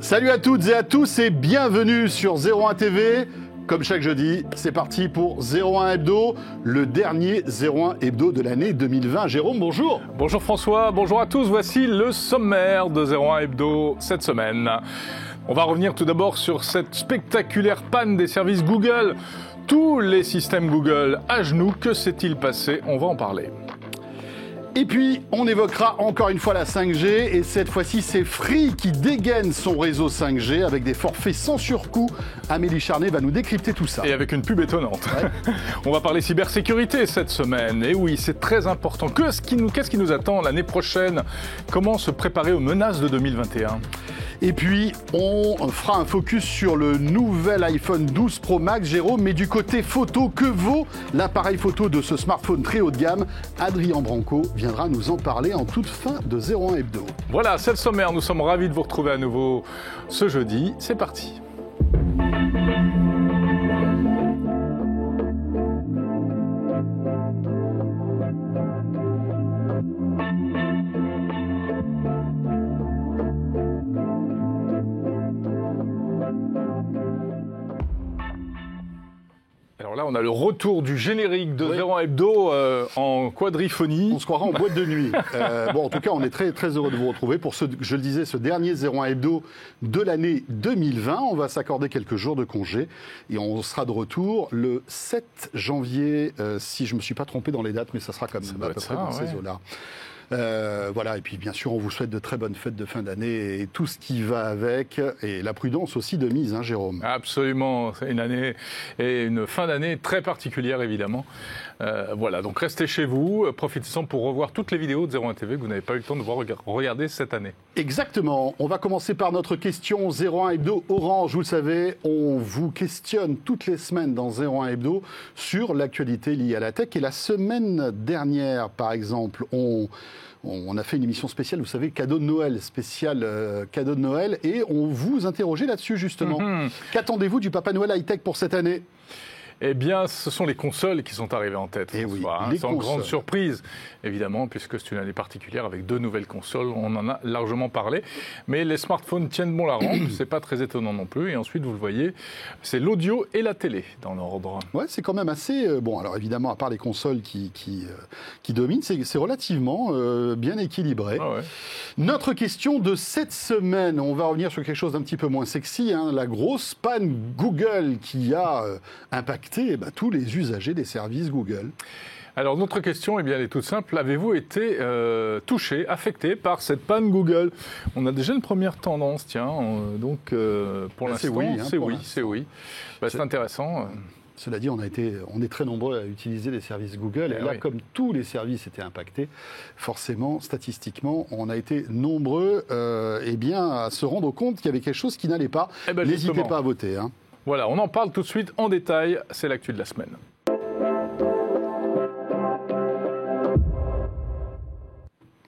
Salut à toutes et à tous et bienvenue sur 01 TV. Comme chaque jeudi, c'est parti pour 01 Hebdo, le dernier 01 Hebdo de l'année 2020. Jérôme, bonjour. Bonjour François, bonjour à tous. Voici le sommaire de 01 Hebdo cette semaine. On va revenir tout d'abord sur cette spectaculaire panne des services Google. Tous les systèmes Google à genoux, que s'est-il passé? On va en parler. Et puis, on évoquera encore une fois la 5G, et cette fois-ci, c'est Free qui dégaine son réseau 5G avec des forfaits sans surcoût. Amélie Charnet va nous décrypter tout ça. Et avec une pub étonnante. Ouais. On va parler cybersécurité cette semaine. Et oui, c'est très important. Qu'est-ce qui nous attend l'année prochaine? Comment se préparer aux menaces de 2021? Et puis, on fera un focus sur le nouvel iPhone 12 Pro Max, Jérôme, mais du côté photo, que vaut l'appareil photo de ce smartphone très haut de gamme? Adrien Branco viendra nous en parler en toute fin de 01 Hebdo. Voilà, c'est le sommaire. Nous sommes ravis de vous retrouver à nouveau ce jeudi. C'est parti. Alors là, on a le retour du générique de 01 Hebdo en quadriphonie. On se croira en boîte de nuit. Bon, en tout cas, on est très, très heureux de vous retrouver pour je le disais, ce dernier 01 Hebdo de l'année 2020. On va s'accorder quelques jours de congé et on sera de retour le 7 janvier, si je ne me suis pas trompé dans les dates, mais ça sera comme à peu près dans ces eaux-là. Voilà, et puis bien sûr, on vous souhaite de très bonnes fêtes de fin d'année et tout ce qui va avec, et la prudence aussi de mise, hein, Jérôme. Absolument, c'est une année et une fin d'année très particulière, évidemment. Voilà, donc restez chez vous, profitez-en pour revoir toutes les vidéos de 01 TV que vous n'avez pas eu le temps de voir regarder cette année. Exactement, on va commencer par notre question 01 Hebdo Orange. Vous le savez, on vous questionne toutes les semaines dans 01 Hebdo sur l'actualité liée à la tech, et la semaine dernière, par exemple, on a fait une émission spéciale, vous savez, cadeau de Noël, cadeau de Noël, et on vous interrogeait là-dessus, justement. Qu'attendez-vous du Papa Noël high-tech pour cette année? Eh bien, ce sont les consoles qui sont arrivées en tête, François, oui, sans grande surprise, évidemment, puisque c'est une année particulière avec 2 nouvelles consoles, on en a largement parlé. Mais les smartphones tiennent bon la rampe, c'est pas très étonnant non plus. Et ensuite, vous le voyez, c'est l'audio et la télé dans l'ordre. Ouais, c'est quand même assez... bon, alors évidemment, à part les consoles qui dominent, c'est relativement bien équilibré. Ah ouais. Notre question de cette semaine, on va revenir sur quelque chose d'un petit peu moins sexy, hein, la grosse panne Google qui a impacté tous les usagers des services Google. Alors, notre question, eh bien, elle est toute simple. Avez-vous été touché, affecté par cette panne Google? On a déjà une première tendance, tiens. Donc, pour l'instant, c'est oui. C'est intéressant. Cela dit, on est très nombreux à utiliser les services Google. Et là, comme tous les services étaient impactés, forcément, statistiquement, on a été nombreux à se rendre compte qu'il y avait quelque chose qui n'allait pas. N'hésitez pas à voter. Hein. Voilà, on en parle tout de suite en détail. C'est l'actu de la semaine.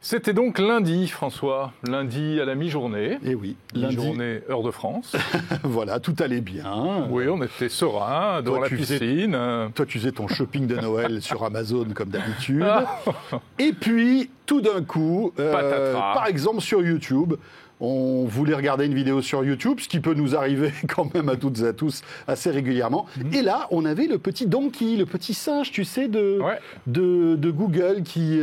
C'était donc lundi, François. Lundi à la mi-journée. Eh oui, mi-journée, heure de France. Voilà, tout allait bien. Oui, on était serein, dans la piscine. Toi, tu faisais ton shopping de Noël sur Amazon, comme d'habitude. Et puis, tout d'un coup, par exemple sur YouTube, on voulait regarder une vidéo sur YouTube, ce qui peut nous arriver quand même à toutes et à tous assez régulièrement. Et là, on avait le petit donkey, le petit singe, tu sais, de Google qui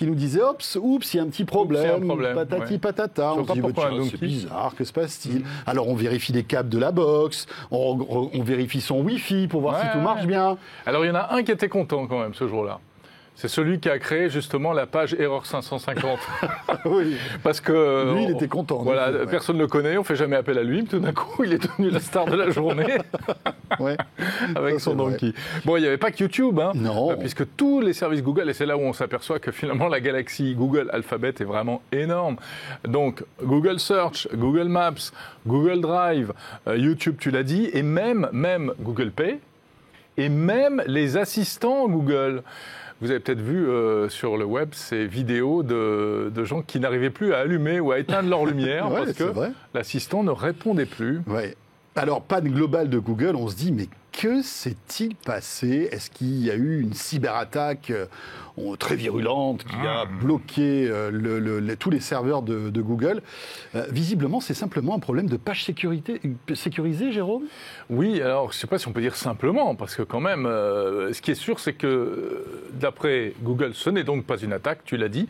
nous disait « Oups, il y a un petit problème, patati patata ». On se dit « C'est bizarre, que se passe-t-il ?» Alors, on vérifie les câbles de la box, on vérifie son Wi-Fi pour voir si tout marche bien. Alors, il y en a un qui était content quand même ce jour-là. C'est celui qui a créé justement la page Erreur 550. Oui. Parce que lui, il était content. Voilà, personne ne le connaît, on ne fait jamais appel à lui. Tout d'un coup, il est devenu la star de la journée. Avec son donkey. Bon, il n'y avait pas que YouTube, hein, non. Puisque tous les services Google, et c'est là où on s'aperçoit que finalement la galaxie Google Alphabet est vraiment énorme. Donc, Google Search, Google Maps, Google Drive, YouTube, tu l'as dit, et même Google Pay, et même les assistants Google. Vous avez peut-être vu sur le web ces vidéos de gens qui n'arrivaient plus à allumer ou à éteindre leur lumière parce que l'assistant ne répondait plus. Ouais. Alors, panne globale de Google, on se dit, mais que s'est-il passé? Est-ce qu'il y a eu une cyberattaque très virulente qui a bloqué tous les serveurs de Google? Visiblement, c'est simplement un problème de page sécurisée, Jérôme? Oui, alors je ne sais pas si on peut dire simplement, parce que quand même, ce qui est sûr, c'est que d'après Google, ce n'est donc pas une attaque, tu l'as dit.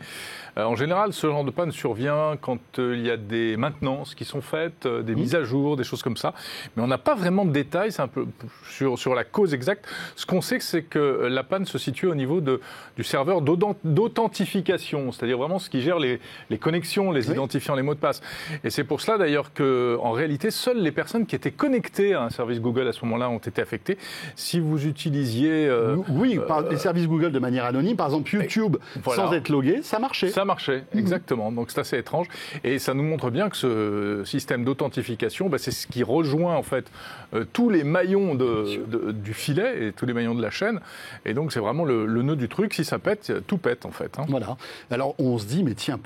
En général, ce genre de panne survient quand il y a des maintenances qui sont faites, des mises à jour, des choses comme ça. Mais on n'a pas vraiment de détails, c'est un peu sur la cause exacte. Ce qu'on sait, c'est que la panne se situe au niveau du serveur d'authentification, c'est-à-dire vraiment ce qui gère les connexions, les identifiants, les mots de passe. Et c'est pour cela d'ailleurs qu'en réalité, seules les personnes qui étaient connectées à un service Google à ce moment-là ont été affectées. Si vous utilisiez... par les services Google de manière anonyme, par exemple YouTube, sans être logué, ça marchait. Ça marchait, exactement. Donc c'est assez étrange. Et ça nous montre bien que ce système d'authentification, c'est ce qui rejoint en fait tous les maillons du filet et tous les maillons de la chaîne. Et donc c'est vraiment le nœud du truc. Si ça pète, tout pète en fait. Voilà. Alors on se dit, mais tiens,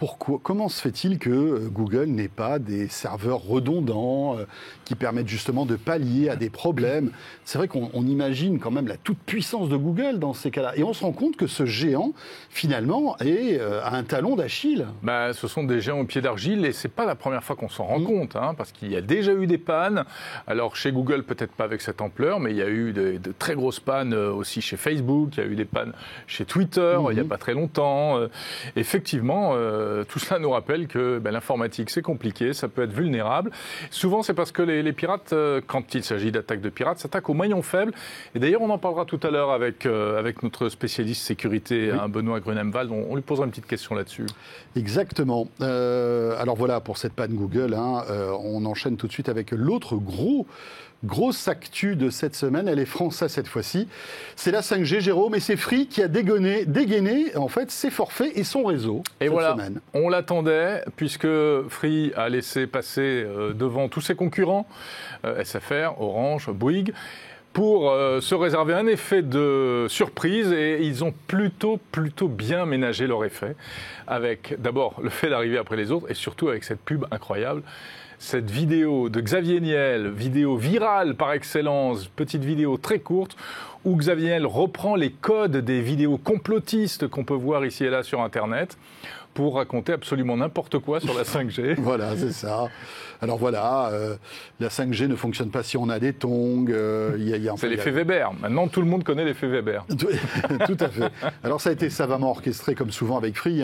comment se fait-il que Google n'ait pas des serveurs redondants qui permettent justement de pallier à des problèmes? C'est vrai qu'on imagine quand même la toute-puissance de Google dans ces cas-là. Et on se rend compte que ce géant, finalement, a un talon d'Achille. Ce sont des géants au pied d'argile et c'est pas la première fois qu'on s'en rend compte, parce qu'il y a déjà eu des pannes. Alors chez Google, peut-être pas avec cette ampleur, mais il y a eu de très grosses pannes aussi chez Facebook, il y a eu des pannes chez Twitter il n'y a pas très longtemps. Effectivement, tout cela nous rappelle que l'informatique, c'est compliqué, ça peut être vulnérable. Souvent, c'est parce que les pirates, quand il s'agit d'attaques de pirates, s'attaquent aux maillons faibles. Et d'ailleurs, on en parlera tout à l'heure avec notre spécialiste sécurité, Benoît Grunemwald. On lui posera une petite question là-dessus. Exactement. Alors voilà, pour cette panne Google, on enchaîne tout de suite avec l'autre grosse actu de cette semaine. Elle est française cette fois-ci. C'est la 5G, Jérôme, et c'est Free qui a dégainé en fait ses forfaits et son réseau cette semaine. On l'attendait puisque Free a laissé passer devant tous ses concurrents, SFR, Orange, Bouygues, pour se réserver un effet de surprise, et ils ont plutôt bien ménagé leur effet, avec d'abord le fait d'arriver après les autres et surtout avec cette pub incroyable. Cette vidéo de Xavier Niel, vidéo virale par excellence, petite vidéo très courte, où Xavier Niel reprend les codes des vidéos complotistes qu'on peut voir ici et là sur Internet, pour raconter absolument n'importe quoi sur la 5G. Voilà, c'est ça. Alors voilà, la 5G ne fonctionne pas si on a des tongs. C'est l'effet Weber. Maintenant, tout le monde connaît l'effet Weber. Tout à fait. Alors ça a été savamment orchestré, comme souvent avec Free.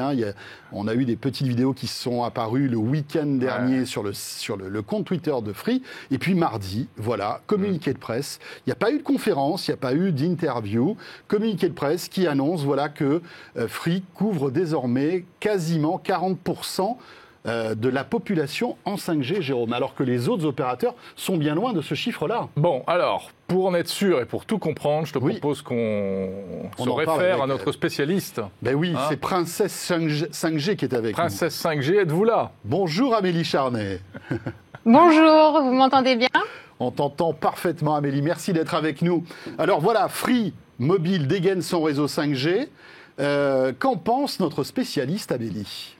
On a eu des petites vidéos qui sont apparues le week-end dernier sur le compte Twitter de Free. Et puis mardi, voilà, communiqué de presse. Il n'y a pas eu de conférence, il n'y a pas eu d'interview. Communiqué de presse qui annonce que Free couvre désormais quasiment 40% de la population en 5G, Jérôme, alors que les autres opérateurs sont bien loin de ce chiffre-là. Bon, alors, pour en être sûr et pour tout comprendre, je te propose qu'on se réfère à notre spécialiste. Ben oui, c'est Princesse 5G qui est avec nous. Princesse 5G, êtes-vous là? Bonjour Amélie Charnet. Bonjour, vous m'entendez bien? On t'entend parfaitement, Amélie. Merci d'être avec nous. Alors voilà, Free Mobile dégaine son réseau 5G. Qu'en pense notre spécialiste, Amélie?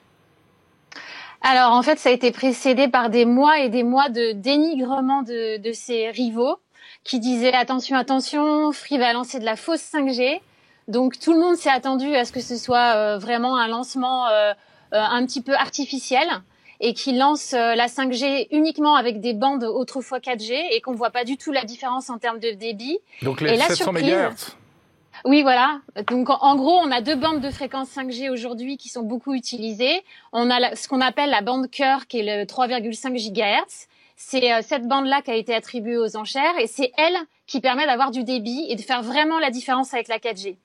Alors en fait, ça a été précédé par des mois et des mois de dénigrement de ses rivaux qui disaient attention, Free va lancer de la fausse 5G. Donc tout le monde s'est attendu à ce que ce soit vraiment un lancement un petit peu artificiel et qu'il lance la 5G uniquement avec des bandes autrefois 4G et qu'on voit pas du tout la différence en termes de débit. Donc les 700 MHz. Oui, voilà. Donc, en gros, on a deux bandes de fréquence 5G aujourd'hui qui sont beaucoup utilisées. On a ce qu'on appelle la bande cœur, qui est le 3,5 GHz. C'est cette bande-là qui a été attribuée aux enchères et c'est elle qui permet d'avoir du débit et de faire vraiment la différence avec la 4G.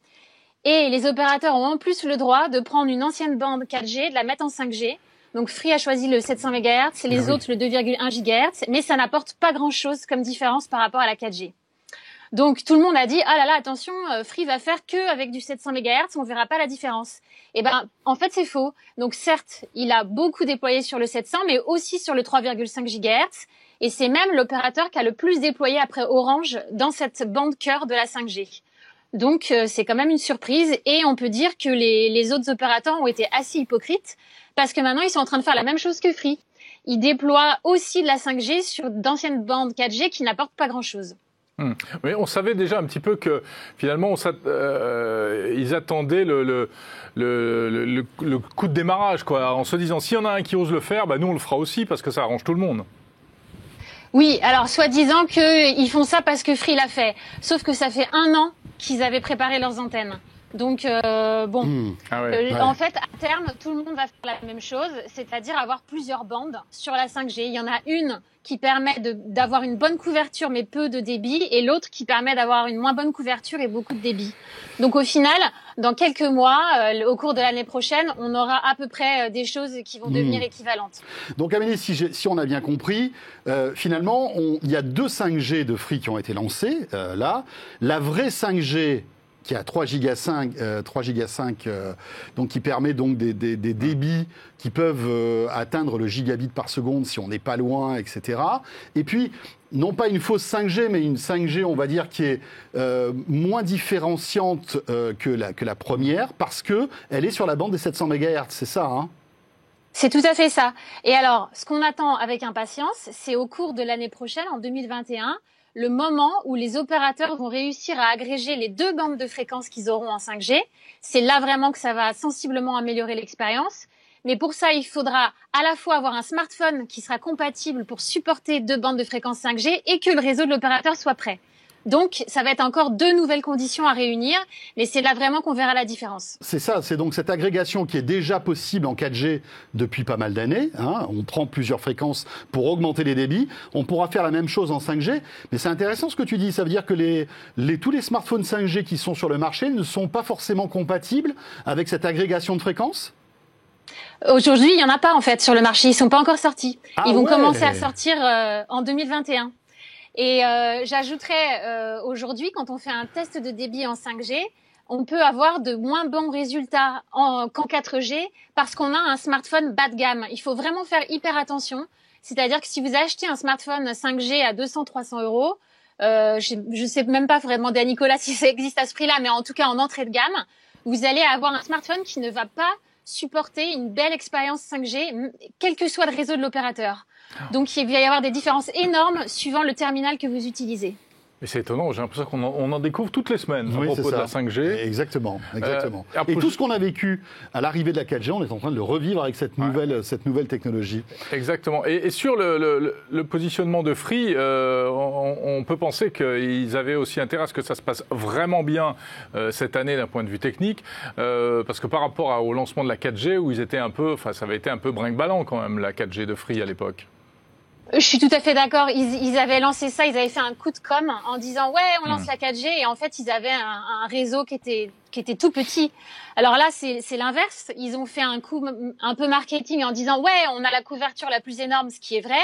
Et les opérateurs ont en plus le droit de prendre une ancienne bande 4G, de la mettre en 5G. Donc, Free a choisi le 700 MHz, les autres le 2,1 GHz, mais ça n'apporte pas grand-chose comme différence par rapport à la 4G. Donc tout le monde a dit ah là là attention, Free va faire que avec du 700 MHz, on verra pas la différence. Et en fait c'est faux. Donc certes, il a beaucoup déployé sur le 700 mais aussi sur le 3,5 GHz et c'est même l'opérateur qui a le plus déployé après Orange dans cette bande cœur de la 5G. Donc c'est quand même une surprise et on peut dire que les autres opérateurs ont été assez hypocrites parce que maintenant ils sont en train de faire la même chose que Free. Ils déploient aussi de la 5G sur d'anciennes bandes 4G qui n'apportent pas grand-chose. Mais on savait déjà un petit peu que finalement ils attendaient le coup de démarrage, quoi, en se disant s'il y en a un qui ose le faire, nous on le fera aussi parce que ça arrange tout le monde. Oui, alors soi-disant qu'ils font ça parce que Free l'a fait. Sauf que ça fait 1 an qu'ils avaient préparé leurs antennes. Donc en fait, à terme, tout le monde va faire la même chose, c'est-à-dire avoir plusieurs bandes sur la 5G. Il y en a une qui permet d'avoir une bonne couverture mais peu de débit, et l'autre qui permet d'avoir une moins bonne couverture et beaucoup de débit. Donc au final, dans quelques mois, au cours de l'année prochaine, on aura à peu près des choses qui vont devenir équivalentes. Donc Amélie, si on a bien compris, finalement, il y a 2 5G de Free qui ont été lancés là. La vraie 5G qui a 3 giga 5, donc qui permet donc des débits qui peuvent atteindre le gigabit par seconde si on n'est pas loin, etc. Et puis, non pas une fausse 5G, mais une 5G, on va dire, qui est moins différenciante que la première, parce qu'elle est sur la bande des 700 MHz, c'est ça, hein ? C'est tout à fait ça. Et alors, ce qu'on attend avec impatience, c'est au cours de l'année prochaine, en 2021, le moment où les opérateurs vont réussir à agréger les 2 bandes de fréquences qu'ils auront en 5G. C'est là vraiment que ça va sensiblement améliorer l'expérience. Mais pour ça, il faudra à la fois avoir un smartphone qui sera compatible pour supporter 2 bandes de fréquences 5G et que le réseau de l'opérateur soit prêt. Donc, ça va être encore 2 nouvelles conditions à réunir, mais c'est là vraiment qu'on verra la différence. C'est ça, c'est donc cette agrégation qui est déjà possible en 4G depuis pas mal d'années. Hein. On prend plusieurs fréquences pour augmenter les débits. On pourra faire la même chose en 5G, mais c'est intéressant ce que tu dis. Ça veut dire que tous les smartphones 5G qui sont sur le marché ne sont pas forcément compatibles avec cette agrégation de fréquences ? Aujourd'hui, il n'y en a pas en fait sur le marché. Ils ne sont pas encore sortis. Ils vont commencer à sortir en 2021. Et j'ajouterais aujourd'hui, quand on fait un test de débit en 5G, on peut avoir de moins bons résultats qu'en 4G parce qu'on a un smartphone bas de gamme. Il faut vraiment faire hyper attention. C'est-à-dire que si vous achetez un smartphone 5G à 200-300 euros, je sais même pas, il faudrait demander à Nicolas si ça existe à ce prix-là, mais en tout cas en entrée de gamme, vous allez avoir un smartphone qui ne va pas supporter une belle expérience 5G, quel que soit le réseau de l'opérateur. Donc il va y avoir des différences énormes suivant le terminal que vous utilisez. Mais c'est étonnant, j'ai l'impression qu'on en découvre toutes les semaines à propos de la 5G. Exactement. Et tout ce qu'on a vécu à l'arrivée de la 4G, on est en train de le revivre avec cette nouvelle technologie. Exactement. Et sur le positionnement de Free, on peut penser qu'ils avaient aussi intérêt à ce que ça se passe vraiment bien cette année d'un point de vue technique, parce que par rapport au lancement de la 4G, où ils étaient ça avait été un peu brinque-ballant quand même, la 4G de Free à l'époque. Je suis tout à fait d'accord. Ils avaient lancé ça, ils avaient fait un coup de com en disant ouais, on lance la 4G, et en fait ils avaient un réseau qui était tout petit. Alors là c'est l'inverse. Ils ont fait un coup un peu marketing en disant ouais, on a la couverture la plus énorme, ce qui est vrai.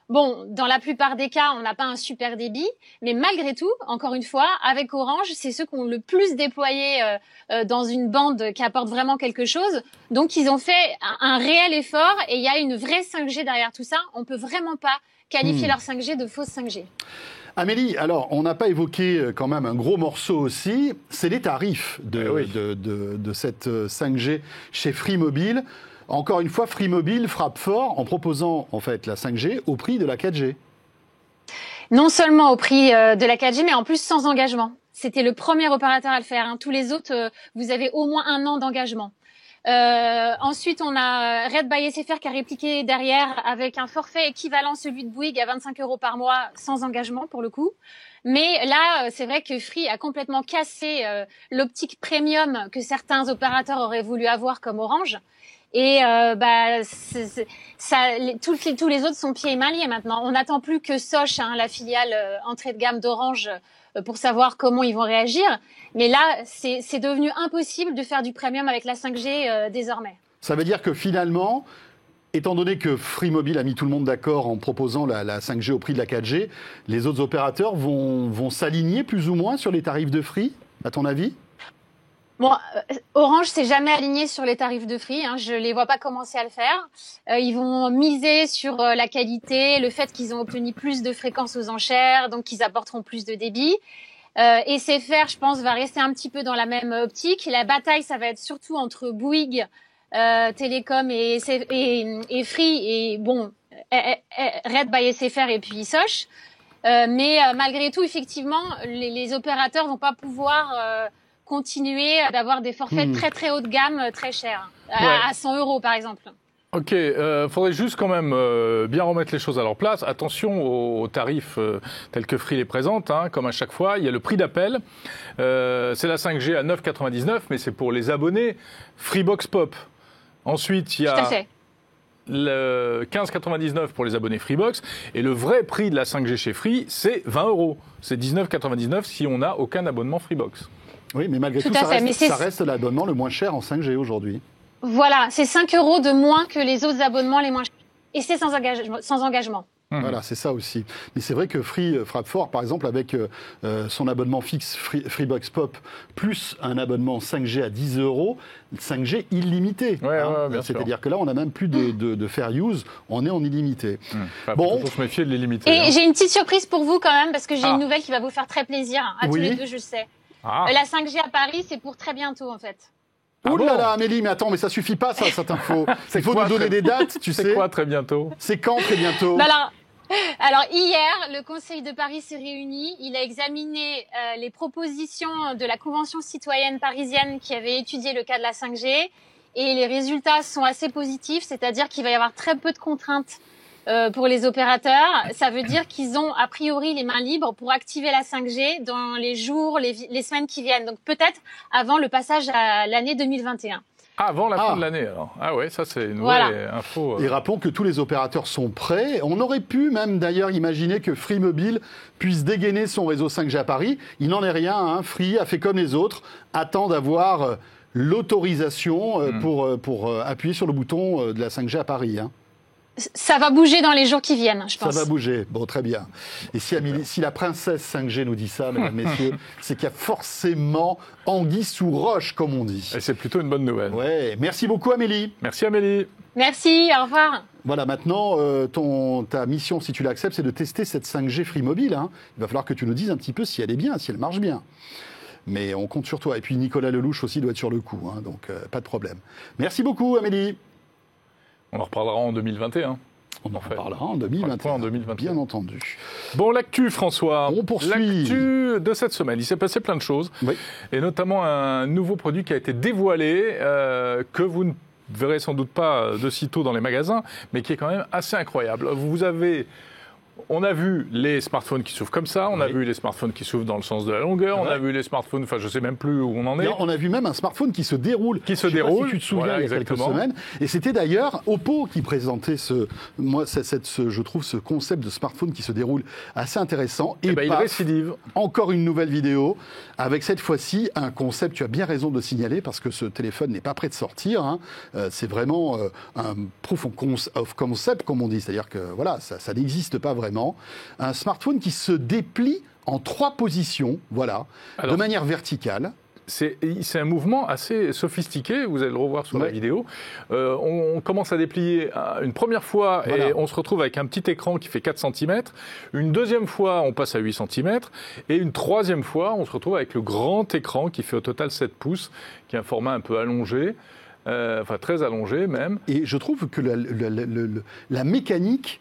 Bon, dans la plupart des cas, on n'a pas un super débit, mais malgré tout, encore une fois, avec Orange, c'est ceux qui ont le plus déployé dans une bande qui apporte vraiment quelque chose. Donc, ils ont fait un réel effort et il y a une vraie 5G derrière tout ça. On peut vraiment pas qualifier leur 5G de fausse 5G. Amélie, alors, on n'a pas évoqué quand même un gros morceau aussi, c'est les tarifs de cette 5G chez Free Mobile. Encore une fois, Free Mobile frappe fort en proposant en fait la 5G au prix de la 4G. Non seulement au prix de la 4G, mais en plus sans engagement. C'était le premier opérateur à le faire. Hein. Tous les autres, vous avez au moins 1 an d'engagement. Ensuite, on a Red by SFR qui a répliqué derrière avec un forfait équivalent celui de Bouygues à 25 € par mois sans engagement pour le coup. Mais là, c'est vrai que Free a complètement cassé l'optique premium que certains opérateurs auraient voulu avoir comme Orange. Et tous les autres sont pieds et mains liés maintenant. On n'attend plus que Soch, la filiale entrée de gamme d'Orange, pour savoir comment ils vont réagir. Mais là, c'est devenu impossible de faire du premium avec la 5G désormais. Ça veut dire que finalement, étant donné que Free Mobile a mis tout le monde d'accord en proposant la 5G au prix de la 4G, les autres opérateurs vont s'aligner plus ou moins sur les tarifs de Free, à ton avis ? Bon, Orange s'est jamais aligné sur les tarifs de Free. Je les vois pas commencer à le faire. Ils vont miser sur la qualité, le fait qu'ils ont obtenu plus de fréquences aux enchères, donc ils apporteront plus de débit. Et SFR, je pense, va rester un petit peu dans la même optique. La bataille, ça va être surtout entre Bouygues, Télécom et Free, et bon, Red by SFR et puis Soch. Mais malgré tout, effectivement, les opérateurs vont pas pouvoir continuer d'avoir des forfaits très très haut de gamme, très chers, à 100 € par exemple. Ok, faudrait juste quand même bien remettre les choses à leur place. Attention aux tarifs tels que Free les présente, hein, comme à chaque fois. Il y a le prix d'appel. C'est la 5G à 9,99, mais c'est pour les abonnés Freebox Pop. Ensuite, il y a le 15,99 pour les abonnés Freebox. Et le vrai prix de la 5G chez Free, c'est 20 €. C'est 19,99 si on n'a aucun abonnement Freebox. Oui, mais malgré tout, ça reste l'abonnement le moins cher en 5G aujourd'hui. Voilà, c'est 5 € de moins que les autres abonnements les moins chers. Et c'est sans engagement. Voilà, c'est ça aussi. Mais c'est vrai que Free frappe fort, par exemple, avec son abonnement fixe Freebox Pop, plus un abonnement 5G à 10 €, 5G illimité. C'est-à-dire que là, on n'a même plus de fair use, on est en illimité. Bon, il faut se méfier de l'illimité. Et j'ai une petite surprise pour vous quand même, parce que j'ai une nouvelle qui va vous faire très plaisir. À tous les deux, je le sais. La 5G à Paris, c'est pour très bientôt, en fait. Ouh là là, Amélie, mais attends, mais ça suffit pas, ça, cette info. Il faut nous donner des dates, tu sais. C'est quoi très bientôt? C'est quand très bientôt? Alors hier, le Conseil de Paris s'est réuni. Il a examiné les propositions de la Convention citoyenne parisienne qui avait étudié le cas de la 5G. Et les résultats sont assez positifs, c'est-à-dire qu'il va y avoir très peu de contraintes pour les opérateurs. Ça veut dire qu'ils ont a priori les mains libres pour activer la 5G dans les jours, les semaines qui viennent. Donc peut-être avant le passage à l'année 2021. Avant la fin de l'année, alors. Ah ouais, ça c'est une vraie info. Et rappelons que tous les opérateurs sont prêts. On aurait pu même d'ailleurs imaginer que Free Mobile puisse dégainer son réseau 5G à Paris. Il n'en est rien, hein. Free a fait comme les autres, attend d'avoir l'autorisation pour appuyer sur le bouton de la 5G à Paris, hein. Ça va bouger dans les jours qui viennent, je pense. Ça va bouger. Bon, très bien. Et si la princesse 5G nous dit ça, mesdames, messieurs, c'est qu'il y a forcément anguille sous roche, comme on dit. Et c'est plutôt une bonne nouvelle. Ouais. Merci beaucoup, Amélie. Merci, Amélie. Merci, au revoir. Voilà, maintenant, ta mission, si tu l'acceptes, c'est de tester cette 5G Free Mobile, hein. Il va falloir que tu nous dises un petit peu si elle est bien, si elle marche bien. Mais on compte sur toi. Et puis Nicolas Lelouch aussi doit être sur le coup, hein, donc pas de problème. Merci beaucoup, Amélie. On en reparlera en 2021. On en reparlera en 2021, bien entendu. Bon, l'actu, François. On poursuit. L'actu de cette semaine. Il s'est passé plein de choses. Oui. Et notamment un nouveau produit qui a été dévoilé, que vous ne verrez sans doute pas de sitôt dans les magasins, mais qui est quand même assez incroyable. On a vu les smartphones qui s'ouvrent comme ça, on a vu les smartphones qui s'ouvrent dans le sens de la longueur, on a vu les smartphones, enfin je ne sais même plus où on en est. Non, on a vu même un smartphone qui se déroule. Qui se déroule. Si tu te souviens, il y a quelques semaines. Et c'était d'ailleurs Oppo qui présentait je trouve ce concept de smartphone qui se déroule assez intéressant. Et il récidive. Encore une nouvelle vidéo avec cette fois-ci un concept, tu as bien raison de le signaler parce que ce téléphone n'est pas prêt de sortir. Hein. C'est vraiment un proof of concept, comme on dit. C'est-à-dire que voilà, ça n'existe pas vraiment. Un smartphone qui se déplie en 3 positions, voilà, de manière verticale. C'est un mouvement assez sophistiqué, vous allez le revoir sur la vidéo. On commence à déplier une première fois et on se retrouve avec un petit écran qui fait 4 cm. Une deuxième fois, on passe à 8 cm. Et une troisième fois, on se retrouve avec le grand écran qui fait au total 7 pouces, qui est un format un peu allongé. Enfin, très allongé même. Et je trouve que la mécanique...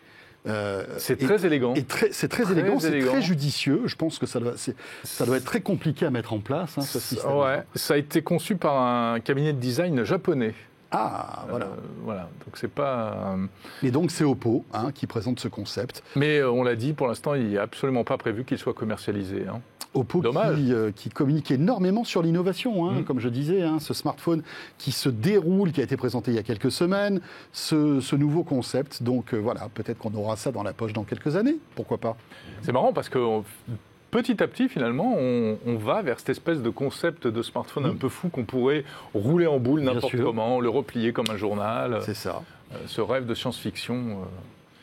c'est très élégant. C'est très élégant, c'est très judicieux. Je pense que ça doit être très compliqué à mettre en place, hein, ce système. Ouais, ça a été conçu par un cabinet de design japonais. Ah, voilà. Voilà, donc c'est pas... Et donc c'est Oppo qui présente ce concept. Mais on l'a dit, pour l'instant, il n'est absolument pas prévu qu'il soit commercialisé. Hein. Oppo qui communique énormément sur l'innovation, comme je disais, ce smartphone qui se déroule, qui a été présenté il y a quelques semaines, ce nouveau concept. Donc voilà, peut-être qu'on aura ça dans la poche dans quelques années, pourquoi pas. C'est marrant parce que petit à petit, finalement, on va vers cette espèce de concept de smartphone un peu fou qu'on pourrait rouler en boule n'importe comment, le replier comme un journal. C'est ça. Ce rêve de science-fiction...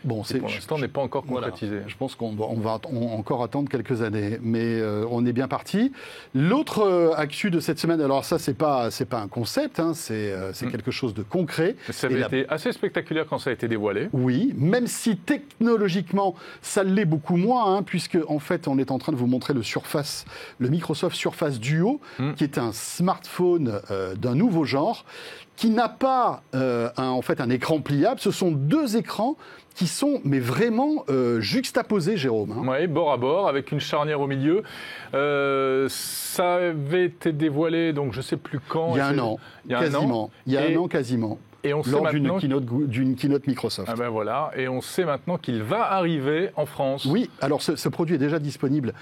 Bon, pour l'instant, n'est pas encore concrétisé. Voilà. Je pense qu'on va encore attendre quelques années, mais on est bien parti. L'autre actu de cette semaine, alors ça, c'est pas un concept, c'est quelque chose de concret. Ça avait été assez spectaculaire quand ça a été dévoilé. Oui, même si technologiquement, ça l'est beaucoup moins, puisque en fait, on est en train de vous montrer le Microsoft Surface Duo, qui est un smartphone d'un nouveau genre, qui n'a pas en fait un écran pliable. Ce sont deux écrans qui sont mais vraiment juxtaposés, Jérôme. Hein. Oui, bord à bord, avec une charnière au milieu. Ça avait été dévoilé, donc je ne sais plus quand. Il y a un an, quasiment. Il y a un an, quasiment. Et on sait lors maintenant d'une keynote Microsoft. Ah ben voilà, et on sait maintenant qu'il va arriver en France. Oui, alors ce produit est déjà disponible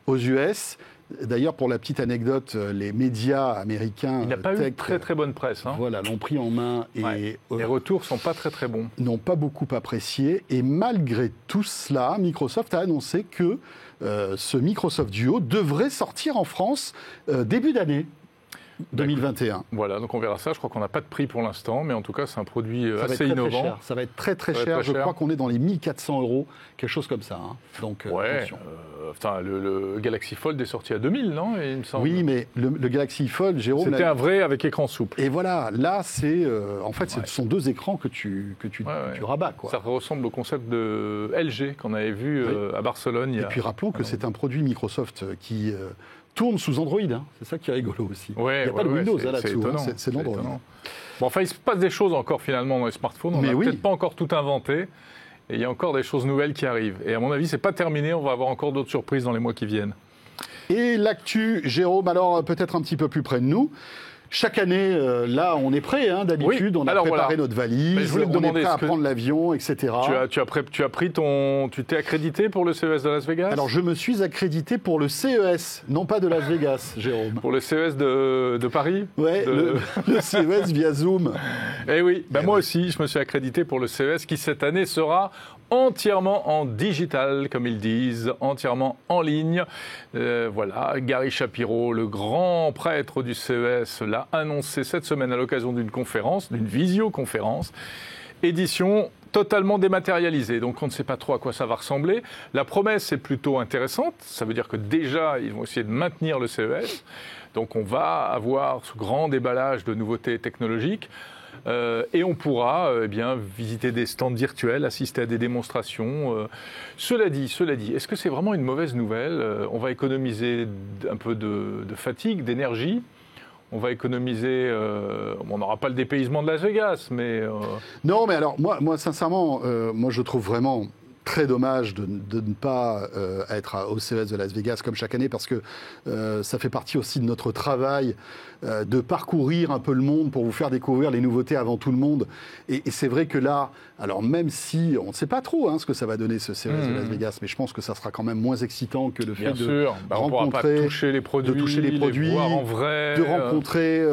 aux US. D'ailleurs, pour la petite anecdote, les médias américains... Il n'a pas eu très très bonne presse. Hein. Voilà, l'ont pris en main et... Les retours ne sont pas très très bons. N'ont pas beaucoup apprécié. Et malgré tout cela, Microsoft a annoncé que ce Microsoft Duo devrait sortir en France début d'année 2021. Voilà, donc on verra ça. Je crois qu'on n'a pas de prix pour l'instant, mais en tout cas, c'est un produit assez innovant. Ça va être très très cher. Je crois qu'on est dans les 1400 €, quelque chose comme ça. Hein. Donc, attention. Le Galaxy Fold est sorti à 2000, non, il me semble. Oui, mais le Galaxy Fold, Jérôme... C'était un vrai avec écran souple. Et voilà, là, c'est... en fait, ce sont deux écrans que tu rabats. Quoi. Ça ressemble au concept de LG qu'on avait vu à Barcelone. Et puis rappelons que c'est un produit Microsoft qui... tourne sous Android, hein. C'est ça qui est rigolo aussi. Il n'y a pas de Windows là-dessous, hein. C'est l'Android. Bon, enfin, il se passe des choses encore finalement dans les smartphones. On n'a peut-être pas encore tout inventé. Et il y a encore des choses nouvelles qui arrivent. Et à mon avis, c'est pas terminé. On va avoir encore d'autres surprises dans les mois qui viennent. Et l'actu, Jérôme, alors peut-être un petit peu plus près de nous. Chaque année, là, on est prêt, hein, d'habitude. On a préparé notre valise, je voulais te demander, on est prêt à prendre l'avion, etc. Tu t'es accrédité pour le CES de Las Vegas ? Alors, je me suis accrédité pour le CES, non pas de Las Vegas, Jérôme. Pour le CES de Paris ? Oui, le CES via Zoom. Eh oui, moi aussi, je me suis accrédité pour le CES qui, cette année, sera entièrement en digital, comme ils disent, entièrement en ligne. Voilà, Gary Shapiro, le grand prêtre du CES, l'a annoncé cette semaine à l'occasion d'une conférence, d'une visioconférence, édition totalement dématérialisée. Donc on ne sait pas trop à quoi ça va ressembler. La promesse est plutôt intéressante. Ça veut dire que déjà, ils vont essayer de maintenir le CES. Donc on va avoir ce grand déballage de nouveautés technologiques. Et on pourra visiter des stands virtuels, assister à des démonstrations. Cela dit, est-ce que c'est vraiment une mauvaise nouvelle ? On va économiser un peu de fatigue, d'énergie. On va économiser... on n'aura pas le dépaysement de Las Vegas, mais... Non, mais alors, moi sincèrement, je trouve vraiment... très dommage de ne pas être au CES de Las Vegas comme chaque année parce que ça fait partie aussi de notre travail de parcourir un peu le monde pour vous faire découvrir les nouveautés avant tout le monde. Et c'est vrai que là, alors même si on ne sait pas trop ce que ça va donner ce CES de Las Vegas, mais je pense que ça sera quand même moins excitant que le fait de rencontrer, on toucher les produits, les voir en vrai, de rencontrer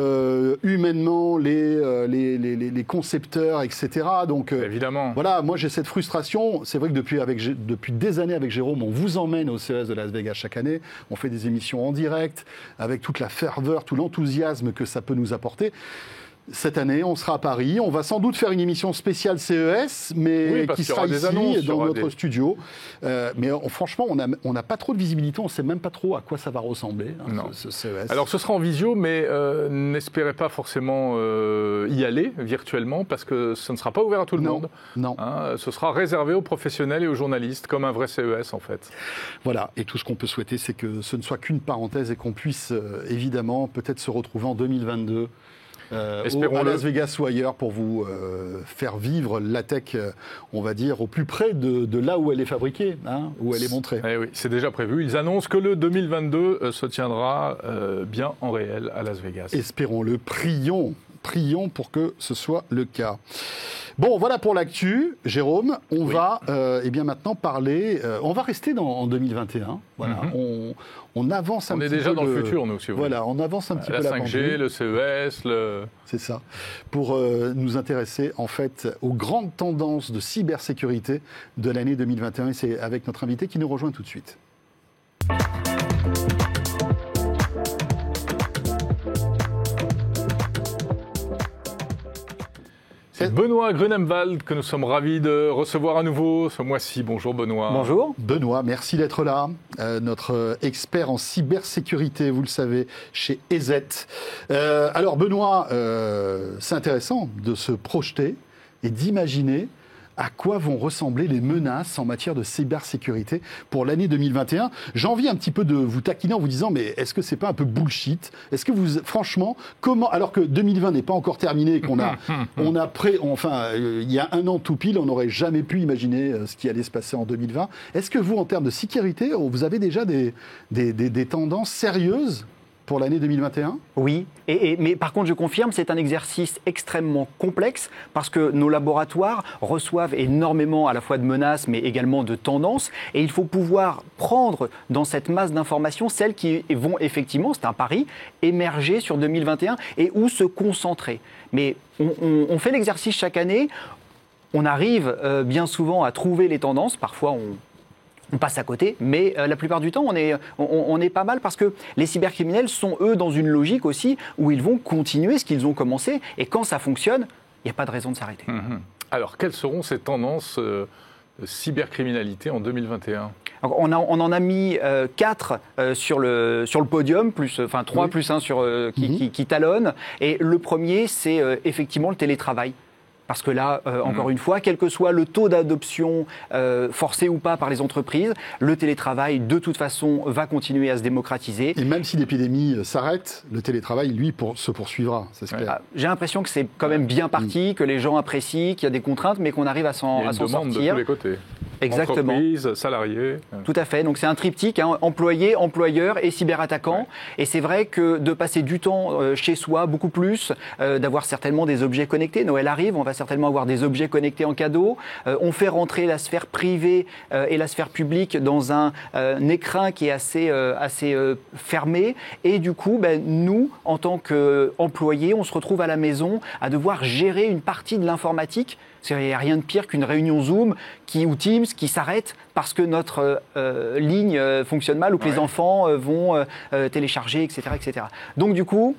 humainement les concepteurs, etc. Donc évidemment. Voilà, moi j'ai cette frustration. C'est vrai que depuis des années avec Jérôme, on vous emmène au CES de Las Vegas chaque année. On fait des émissions en direct avec toute la ferveur, tout l'enthousiasme que ça peut nous apporter. Cette année, on sera à Paris. On va sans doute faire une émission spéciale CES, mais qui sera ici, dans notre studio. Mais franchement, on n'a pas trop de visibilité. On ne sait même pas trop à quoi ça va ressembler, ce CES. Alors, ce sera en visio, mais n'espérez pas forcément y aller virtuellement, parce que ce ne sera pas ouvert à tout le monde. Non. Ce sera réservé aux professionnels et aux journalistes, comme un vrai CES, en fait. Voilà. Et tout ce qu'on peut souhaiter, c'est que ce ne soit qu'une parenthèse et qu'on puisse, évidemment, peut-être se retrouver en 2022 à Las Vegas ou ailleurs pour vous faire vivre la tech, on va dire, au plus près de là où elle est fabriquée, où elle est montrée. Eh oui, c'est déjà prévu. Ils annoncent que le 2022 se tiendra bien en réel à Las Vegas. Espérons-le, prions pour que ce soit le cas. Bon, voilà pour l'actu, Jérôme. On va maintenant parler... on va rester en 2021. Voilà. On avance un petit peu... On est déjà dans le futur, nous, si vous voulez. Voilà, on avance un petit peu la la 5G, le CES, C'est ça. Pour nous intéresser, en fait, aux grandes tendances de cybersécurité de l'année 2021. Et c'est avec notre invité qui nous rejoint tout de suite. C'est Benoît Grunemwald que nous sommes ravis de recevoir à nouveau ce mois-ci. Bonjour Benoît. Bonjour. Benoît, merci d'être là. Notre expert en cybersécurité, vous le savez, chez EZ. Alors Benoît, c'est intéressant de se projeter et d'imaginer à quoi vont ressembler les menaces en matière de cybersécurité pour l'année 2021. J'ai envie un petit peu de vous taquiner en vous disant, mais est-ce que c'est pas un peu bullshit? Est-ce que vous, franchement, comment, alors que 2020 n'est pas encore terminé et qu'on a, il y a un an tout pile, on n'aurait jamais pu imaginer ce qui allait se passer en 2020. Est-ce que vous, en termes de sécurité, vous avez déjà des tendances sérieuses pour l'année 2021? Oui, mais par contre, je confirme, c'est un exercice extrêmement complexe parce que nos laboratoires reçoivent énormément à la fois de menaces, mais également de tendances. Et il faut pouvoir prendre dans cette masse d'informations celles qui vont effectivement, c'est un pari, émerger sur 2021 et où se concentrer. Mais on fait l'exercice chaque année. On arrive bien souvent à trouver les tendances. Parfois, on passe à côté, mais la plupart du temps, on est pas mal parce que les cybercriminels sont, eux, dans une logique aussi où ils vont continuer ce qu'ils ont commencé. Et quand ça fonctionne, il n'y a pas de raison de s'arrêter. Alors, quelles seront ces tendances cybercriminalité en 2021 ? On en a mis 4 sur le podium, enfin 3 plus 1 qui talonnent. Et le premier, c'est effectivement le télétravail. Parce que là, encore une fois, quel que soit le taux d'adoption forcé ou pas par les entreprises, le télétravail, de toute façon, va continuer à se démocratiser. Et même si l'épidémie s'arrête, le télétravail, lui, se poursuivra. C'est clair. J'ai l'impression que c'est quand même bien parti, que les gens apprécient, qu'il y a des contraintes, mais qu'on arrive à s'en sortir. Il y a une demande de tous les côtés. Exactement. Entreprise, salariés. Tout à fait. Donc c'est un triptyque, employé, employeur et cyberattaquant. Ouais. Et c'est vrai que de passer du temps chez soi, beaucoup plus, d'avoir certainement des objets connectés. Noël arrive, on va certainement avoir des objets connectés en cadeau. On fait rentrer la sphère privée et la sphère publique dans un écrin qui est assez fermé. Et du coup, nous, en tant qu'employés, on se retrouve à la maison à devoir gérer une partie de l'informatique. Il n'y a rien de pire qu'une réunion Zoom ou Teams qui s'arrête parce que notre ligne fonctionne mal ou que les enfants vont télécharger, etc., etc. Donc du coup,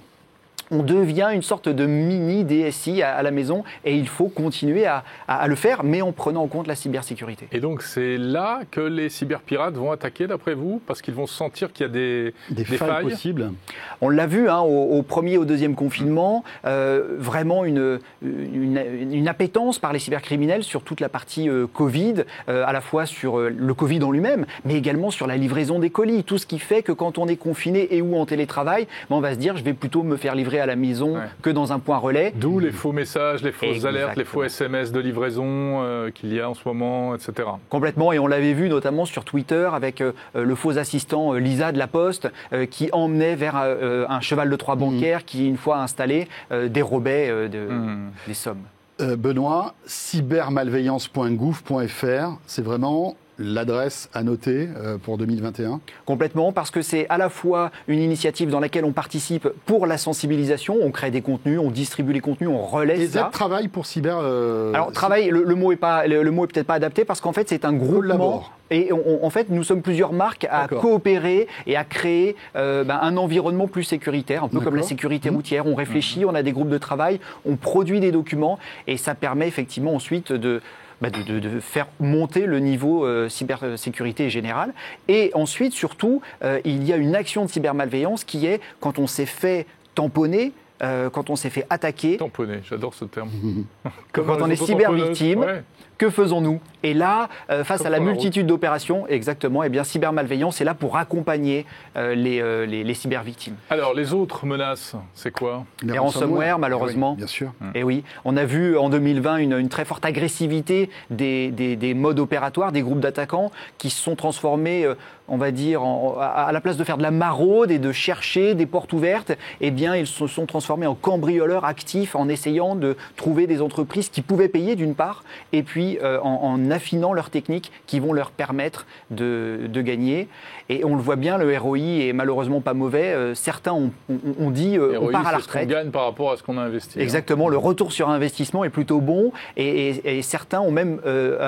on devient une sorte de mini DSI à la maison et il faut continuer à le faire, mais en prenant en compte la cybersécurité. Et donc c'est là que les cyberpirates vont attaquer d'après vous, parce qu'ils vont sentir qu'il y a des failles possibles. On l'a vu au premier et au deuxième confinement, vraiment une appétence par les cybercriminels sur toute la partie Covid, à la fois sur le Covid en lui-même, mais également sur la livraison des colis. Tout ce qui fait que quand on est confiné et ou en télétravail, on va se dire je vais plutôt me faire livrer à la maison que dans un point relais. D'où les faux messages, les fausses alertes, les faux SMS de livraison qu'il y a en ce moment, etc. Complètement, et on l'avait vu notamment sur Twitter avec le faux assistant Lisa de la Poste qui emmenait vers un cheval de Troie bancaire qui, une fois installé, dérobait des sommes. Benoît, cybermalveillance.gouv.fr, c'est vraiment l'adresse à noter pour 2021? Complètement, parce que c'est à la fois une initiative dans laquelle on participe pour la sensibilisation, on crée des contenus, on distribue les contenus, on relaie ça. Et travail pour cyber... Alors, travail, le mot est peut-être pas adapté, parce qu'en fait, c'est un groupement. Et en fait, nous sommes plusieurs marques à coopérer et à créer un environnement plus sécuritaire, un peu comme la sécurité routière. On réfléchit, on a des groupes de travail, on produit des documents, et ça permet effectivement ensuite de faire monter le niveau cybersécurité générale. Et ensuite, surtout, il y a une action de cybermalveillance qui est quand on s'est fait tamponner, quand on s'est fait attaquer. Tamponner, j'adore ce terme. Quand on est cyber-victime, que faisons-nous? Et là, face à la multitude d'opérations, exactement, eh bien, cybermalveillance est là pour accompagner les cyber-victimes. Alors, les autres menaces, c'est quoi? Les ransomware, malheureusement. Oui, bien sûr. Et oui, on a vu en 2020 une très forte agressivité des modes opératoires, des groupes d'attaquants qui se sont transformés, on va dire, à la place de faire de la maraude et de chercher des portes ouvertes, eh bien, ils se sont transformés en cambrioleurs actifs en essayant de trouver des entreprises qui pouvaient payer d'une part, et puis en affinant leurs techniques qui vont leur permettre de gagner. Et on le voit bien, le ROI est malheureusement pas mauvais. Certains ont dit on part à la retraite. On gagne par rapport à ce qu'on a investi. Exactement, le retour sur investissement est plutôt bon. Et certains ont même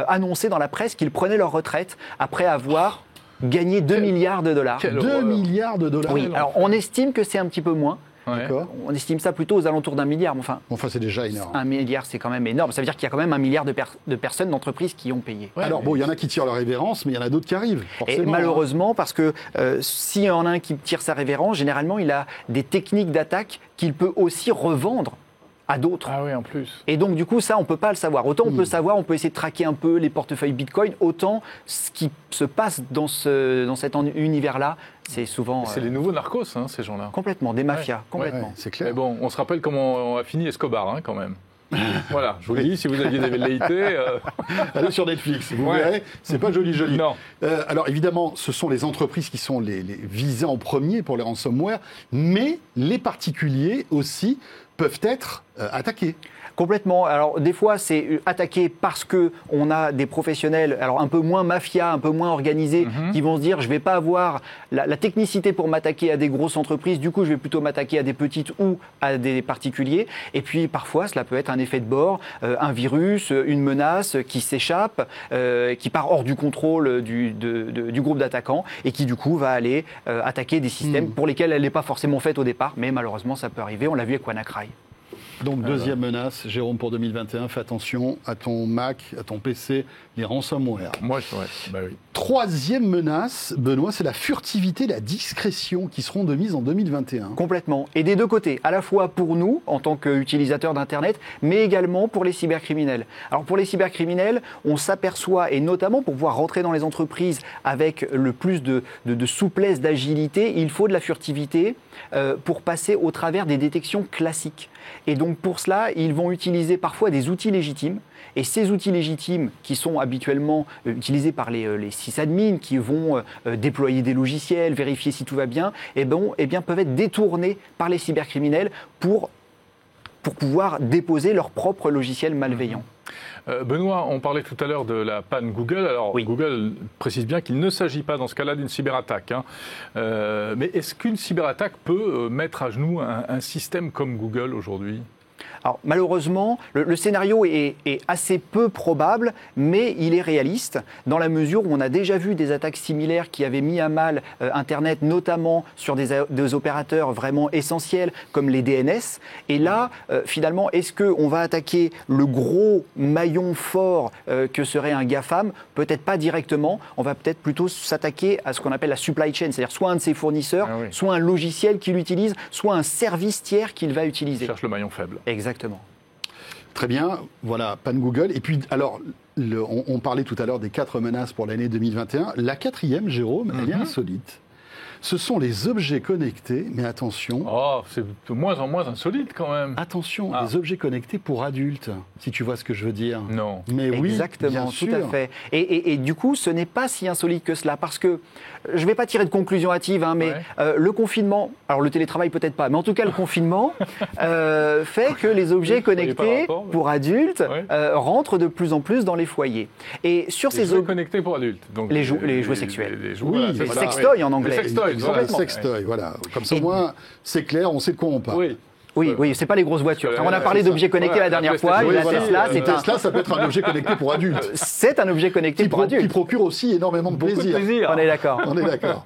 annoncé dans la presse qu'ils prenaient leur retraite après avoir gagné 2 milliards de dollars. 2 milliards de dollars. Oui, alors on estime que c'est un petit peu moins. D'accord. On estime ça plutôt aux alentours d'1 milliard. Enfin, c'est déjà énorme. 1 milliard, c'est quand même énorme. Ça veut dire qu'il y a quand même 1 milliard de personnes, d'entreprises qui ont payé. Ouais, alors, il y en a qui tirent leur révérence, mais il y en a d'autres qui arrivent. Et malheureusement, parce que s'il y en a un qui tire sa révérence, généralement, il a des techniques d'attaque qu'il peut aussi revendre à d'autres. Ah oui, en plus. Et donc, du coup, ça, on ne peut pas le savoir. Autant on peut savoir, on peut essayer de traquer un peu les portefeuilles Bitcoin, autant ce qui se passe dans cet univers-là, c'est souvent... C'est les nouveaux narcos, hein, ces gens-là. Complètement, des mafias, complètement. Ouais, c'est clair. Mais bon, on se rappelle comment a fini Escobar, hein, quand même. Voilà, je vous le dis, si vous aviez des velléités... Allez sur Netflix, vous verrez, c'est pas joli. Non. Alors évidemment, ce sont les entreprises qui sont les visées en premier pour les ransomware, mais les particuliers aussi peuvent être attaqués. Complètement. Alors, des fois, c'est attaqué parce qu'on a des professionnels, alors un peu moins mafia, un peu moins organisés, qui vont se dire, je ne vais pas avoir la technicité pour m'attaquer à des grosses entreprises, du coup, je vais plutôt m'attaquer à des petites ou à des particuliers. Et puis, parfois, cela peut être un effet de bord, un virus, une menace qui s'échappe, qui part hors du contrôle du groupe d'attaquants et qui, du coup, va aller attaquer des systèmes pour lesquels elle n'est pas forcément faite au départ, mais malheureusement, ça peut arriver. On l'a vu avec WannaCry. Donc, deuxième menace, Jérôme, pour 2021, fais attention à ton Mac, à ton PC, les ransomware. Moi, bah oui. Troisième menace, Benoît, c'est la furtivité, la discrétion qui seront de mise en 2021. Complètement. Et des deux côtés, à la fois pour nous, en tant qu'utilisateurs d'Internet, mais également pour les cybercriminels. Alors pour les cybercriminels, on s'aperçoit, et notamment pour pouvoir rentrer dans les entreprises avec le plus de souplesse, d'agilité, il faut de la furtivité pour passer au travers des détections classiques. Et donc pour cela, ils vont utiliser parfois des outils légitimes. Et ces outils légitimes qui sont habituellement utilisés par les sysadmins qui vont déployer des logiciels, vérifier si tout va bien, eh bien, peuvent être détournés par les cybercriminels pour pouvoir déposer leur propre logiciel malveillant. Benoît, on parlait tout à l'heure de la panne Google. Alors, oui. Google précise bien qu'il ne s'agit pas dans ce cas-là d'une cyberattaque. Hein. Mais est-ce qu'une cyberattaque peut mettre à genoux un système comme Google aujourd'hui ? Alors, malheureusement, le scénario est assez peu probable, mais il est réaliste, dans la mesure où on a déjà vu des attaques similaires qui avaient mis à mal Internet, notamment sur des opérateurs vraiment essentiels, comme les DNS. Et là, finalement, est-ce qu'on va attaquer le gros maillon fort que serait un GAFAM ? Peut-être pas directement, on va peut-être plutôt s'attaquer à ce qu'on appelle la supply chain, c'est-à-dire soit un de ses fournisseurs, soit un logiciel qu'il utilise, soit un service tiers qu'il va utiliser. On cherche le maillon faible. Exactement. Très bien, voilà, panne Google. Et puis, alors, on parlait tout à l'heure des 4 menaces pour l'année 2021. La quatrième, Jérôme, elle est insolite. Ce sont les objets connectés, mais attention... Oh, c'est de moins en moins insolite quand même. Attention, les objets connectés pour adultes, si tu vois ce que je veux dire. Non. Mais oui, exactement, bien tout sûr. à fait. Et du coup, ce n'est pas si insolite que cela, parce que, je ne vais pas tirer de conclusion hâtive, hein, mais le confinement, alors le télétravail peut-être pas, mais en tout cas le confinement fait que les objets connectés pour adultes rentrent de plus en plus dans les foyers. Et sur ces jouets connectés pour adultes. Donc les jouets sexuels. Les sextoys en anglais. Les sextoys, voilà. Comme ça, au moins, c'est clair, on sait de quoi on parle. Oui, c'est pas les grosses voitures. On a parlé d'objets connectés la dernière fois. Et la Tesla, ça peut être un objet connecté pour adultes. C'est un objet connecté pour adultes. Qui procure aussi énormément de plaisir. On est d'accord.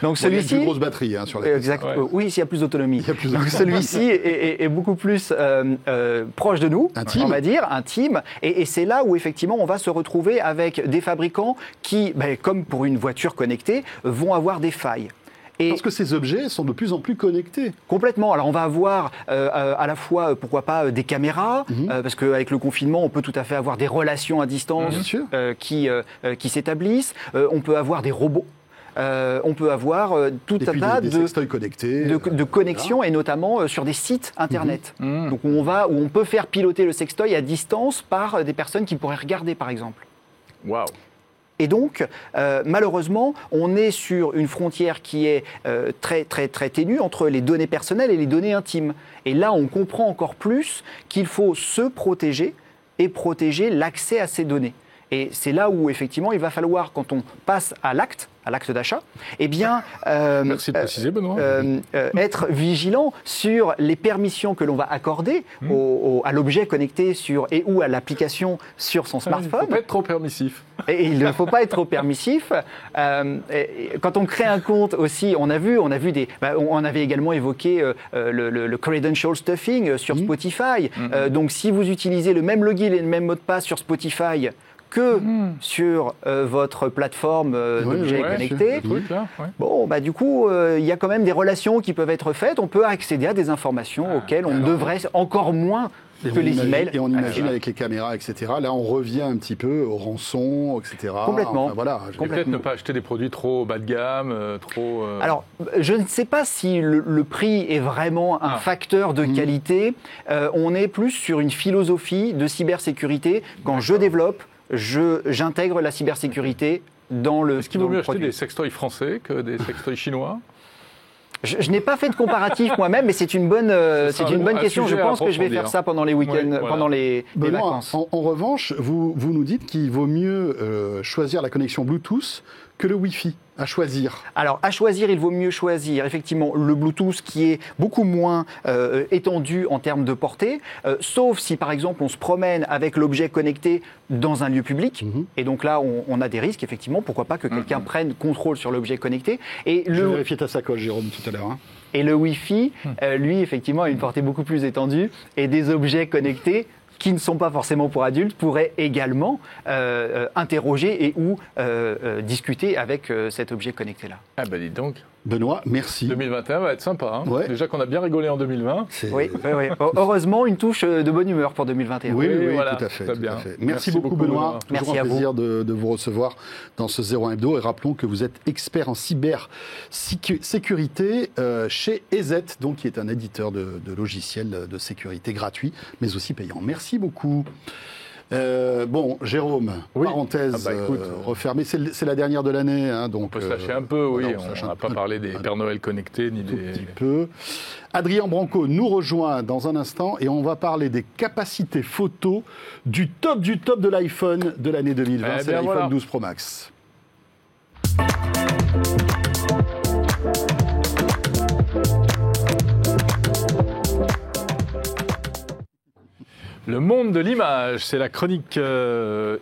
Donc celui-ci. Il y a une plus grosse batterie sur la Exact. Oui, s'il y a plus d'autonomie. Donc celui-ci est beaucoup plus proche de nous, intime. On va dire, intime. Et c'est là où effectivement on va se retrouver avec des fabricants qui, comme pour une voiture connectée, vont avoir des failles. Parce que ces objets sont de plus en plus connectés. Complètement. Alors on va avoir à la fois, pourquoi pas, des caméras, parce qu'avec le confinement, on peut tout à fait avoir des relations à distance qui s'établissent. On peut avoir des robots. On peut avoir tout un tas de connexions, et notamment sur des sites Internet. Donc où on peut faire piloter le sextoy à distance par des personnes qui pourraient regarder, par exemple. Waouh. Et donc, malheureusement, on est sur une frontière qui est très, très, très ténue entre les données personnelles et les données intimes. Et là, on comprend encore plus qu'il faut se protéger et protéger l'accès à ces données. Et c'est là où, effectivement, il va falloir, quand on passe à l'acte d'achat, eh bien, merci de préciser, Benoît. être vigilant sur les permissions que l'on va accorder à l'objet connecté ou à l'application sur son smartphone. Il ne faut pas être trop permissif. Et il ne faut pas être trop permissif. Quand on crée un compte aussi, on avait également évoqué le credential stuffing sur Spotify. Donc, si vous utilisez le même login et le même mot de passe sur Spotify que sur votre plateforme d'objets connectés. Bon, bah, du coup, il y a quand même des relations qui peuvent être faites. On peut accéder à des informations auxquelles on devrait encore moins que les emails. Et on imagine avec les caméras, etc. Là, on revient un petit peu au rançon, etc. Complètement. Enfin, voilà. Peut-être ne pas acheter des produits trop bas de gamme, trop... Alors, je ne sais pas si le prix est vraiment un facteur de qualité. On est plus sur une philosophie de cybersécurité. Quand je développe, j'intègre la cybersécurité dans le Est-ce qu'il vaut mieux acheter produit. des sextoys français que des sextoys chinois? Je n'ai pas fait de comparatif moi-même, mais c'est une bonne question. Je pense que je vais faire ça pendant les week-ends, pendant les vacances. En revanche, vous nous dites qu'il vaut mieux choisir la connexion Bluetooth que le Wi-Fi, à choisir. Alors, à choisir, il vaut mieux choisir effectivement le Bluetooth qui est beaucoup moins étendu en termes de portée, sauf si par exemple on se promène avec l'objet connecté dans un lieu public, et donc là on a des risques effectivement, pourquoi pas que quelqu'un prenne contrôle sur l'objet connecté. Et Je vais vérifier ta sacoche, Jérôme, tout à l'heure. Hein. Et le Wi-Fi, lui effectivement a une portée beaucoup plus étendue, et des objets connectés qui ne sont pas forcément pour adultes, pourraient également interroger et ou discuter avec cet objet connecté-là. Ah ben dis donc. Benoît, merci. 2021 va être sympa. Hein. Ouais. Déjà qu'on a bien rigolé en 2020. Oui. Heureusement, une touche de bonne humeur pour 2021. Oui, voilà, tout à fait. très Tout bien. à fait. Merci beaucoup, Benoît. Merci Toujours à un vous. plaisir de vous recevoir dans ce 01 Hebdo. Et rappelons que vous êtes expert en cybersécurité chez EZ, donc, qui est un éditeur de logiciels de sécurité gratuit, mais aussi payant. Merci beaucoup. Bon, Jérôme, parenthèse refermée, c'est la dernière de l'année. Hein, donc, On peut se lâcher un peu, oui. voilà, On n'a pas parlé des Père Noël connectés, ni tout des... petit peu. Adrien Branco nous rejoint dans un instant et on va parler des capacités photo du top de l'iPhone de l'année 2020. C'est l'iPhone 12 Pro Max. Le monde de l'image, c'est la chronique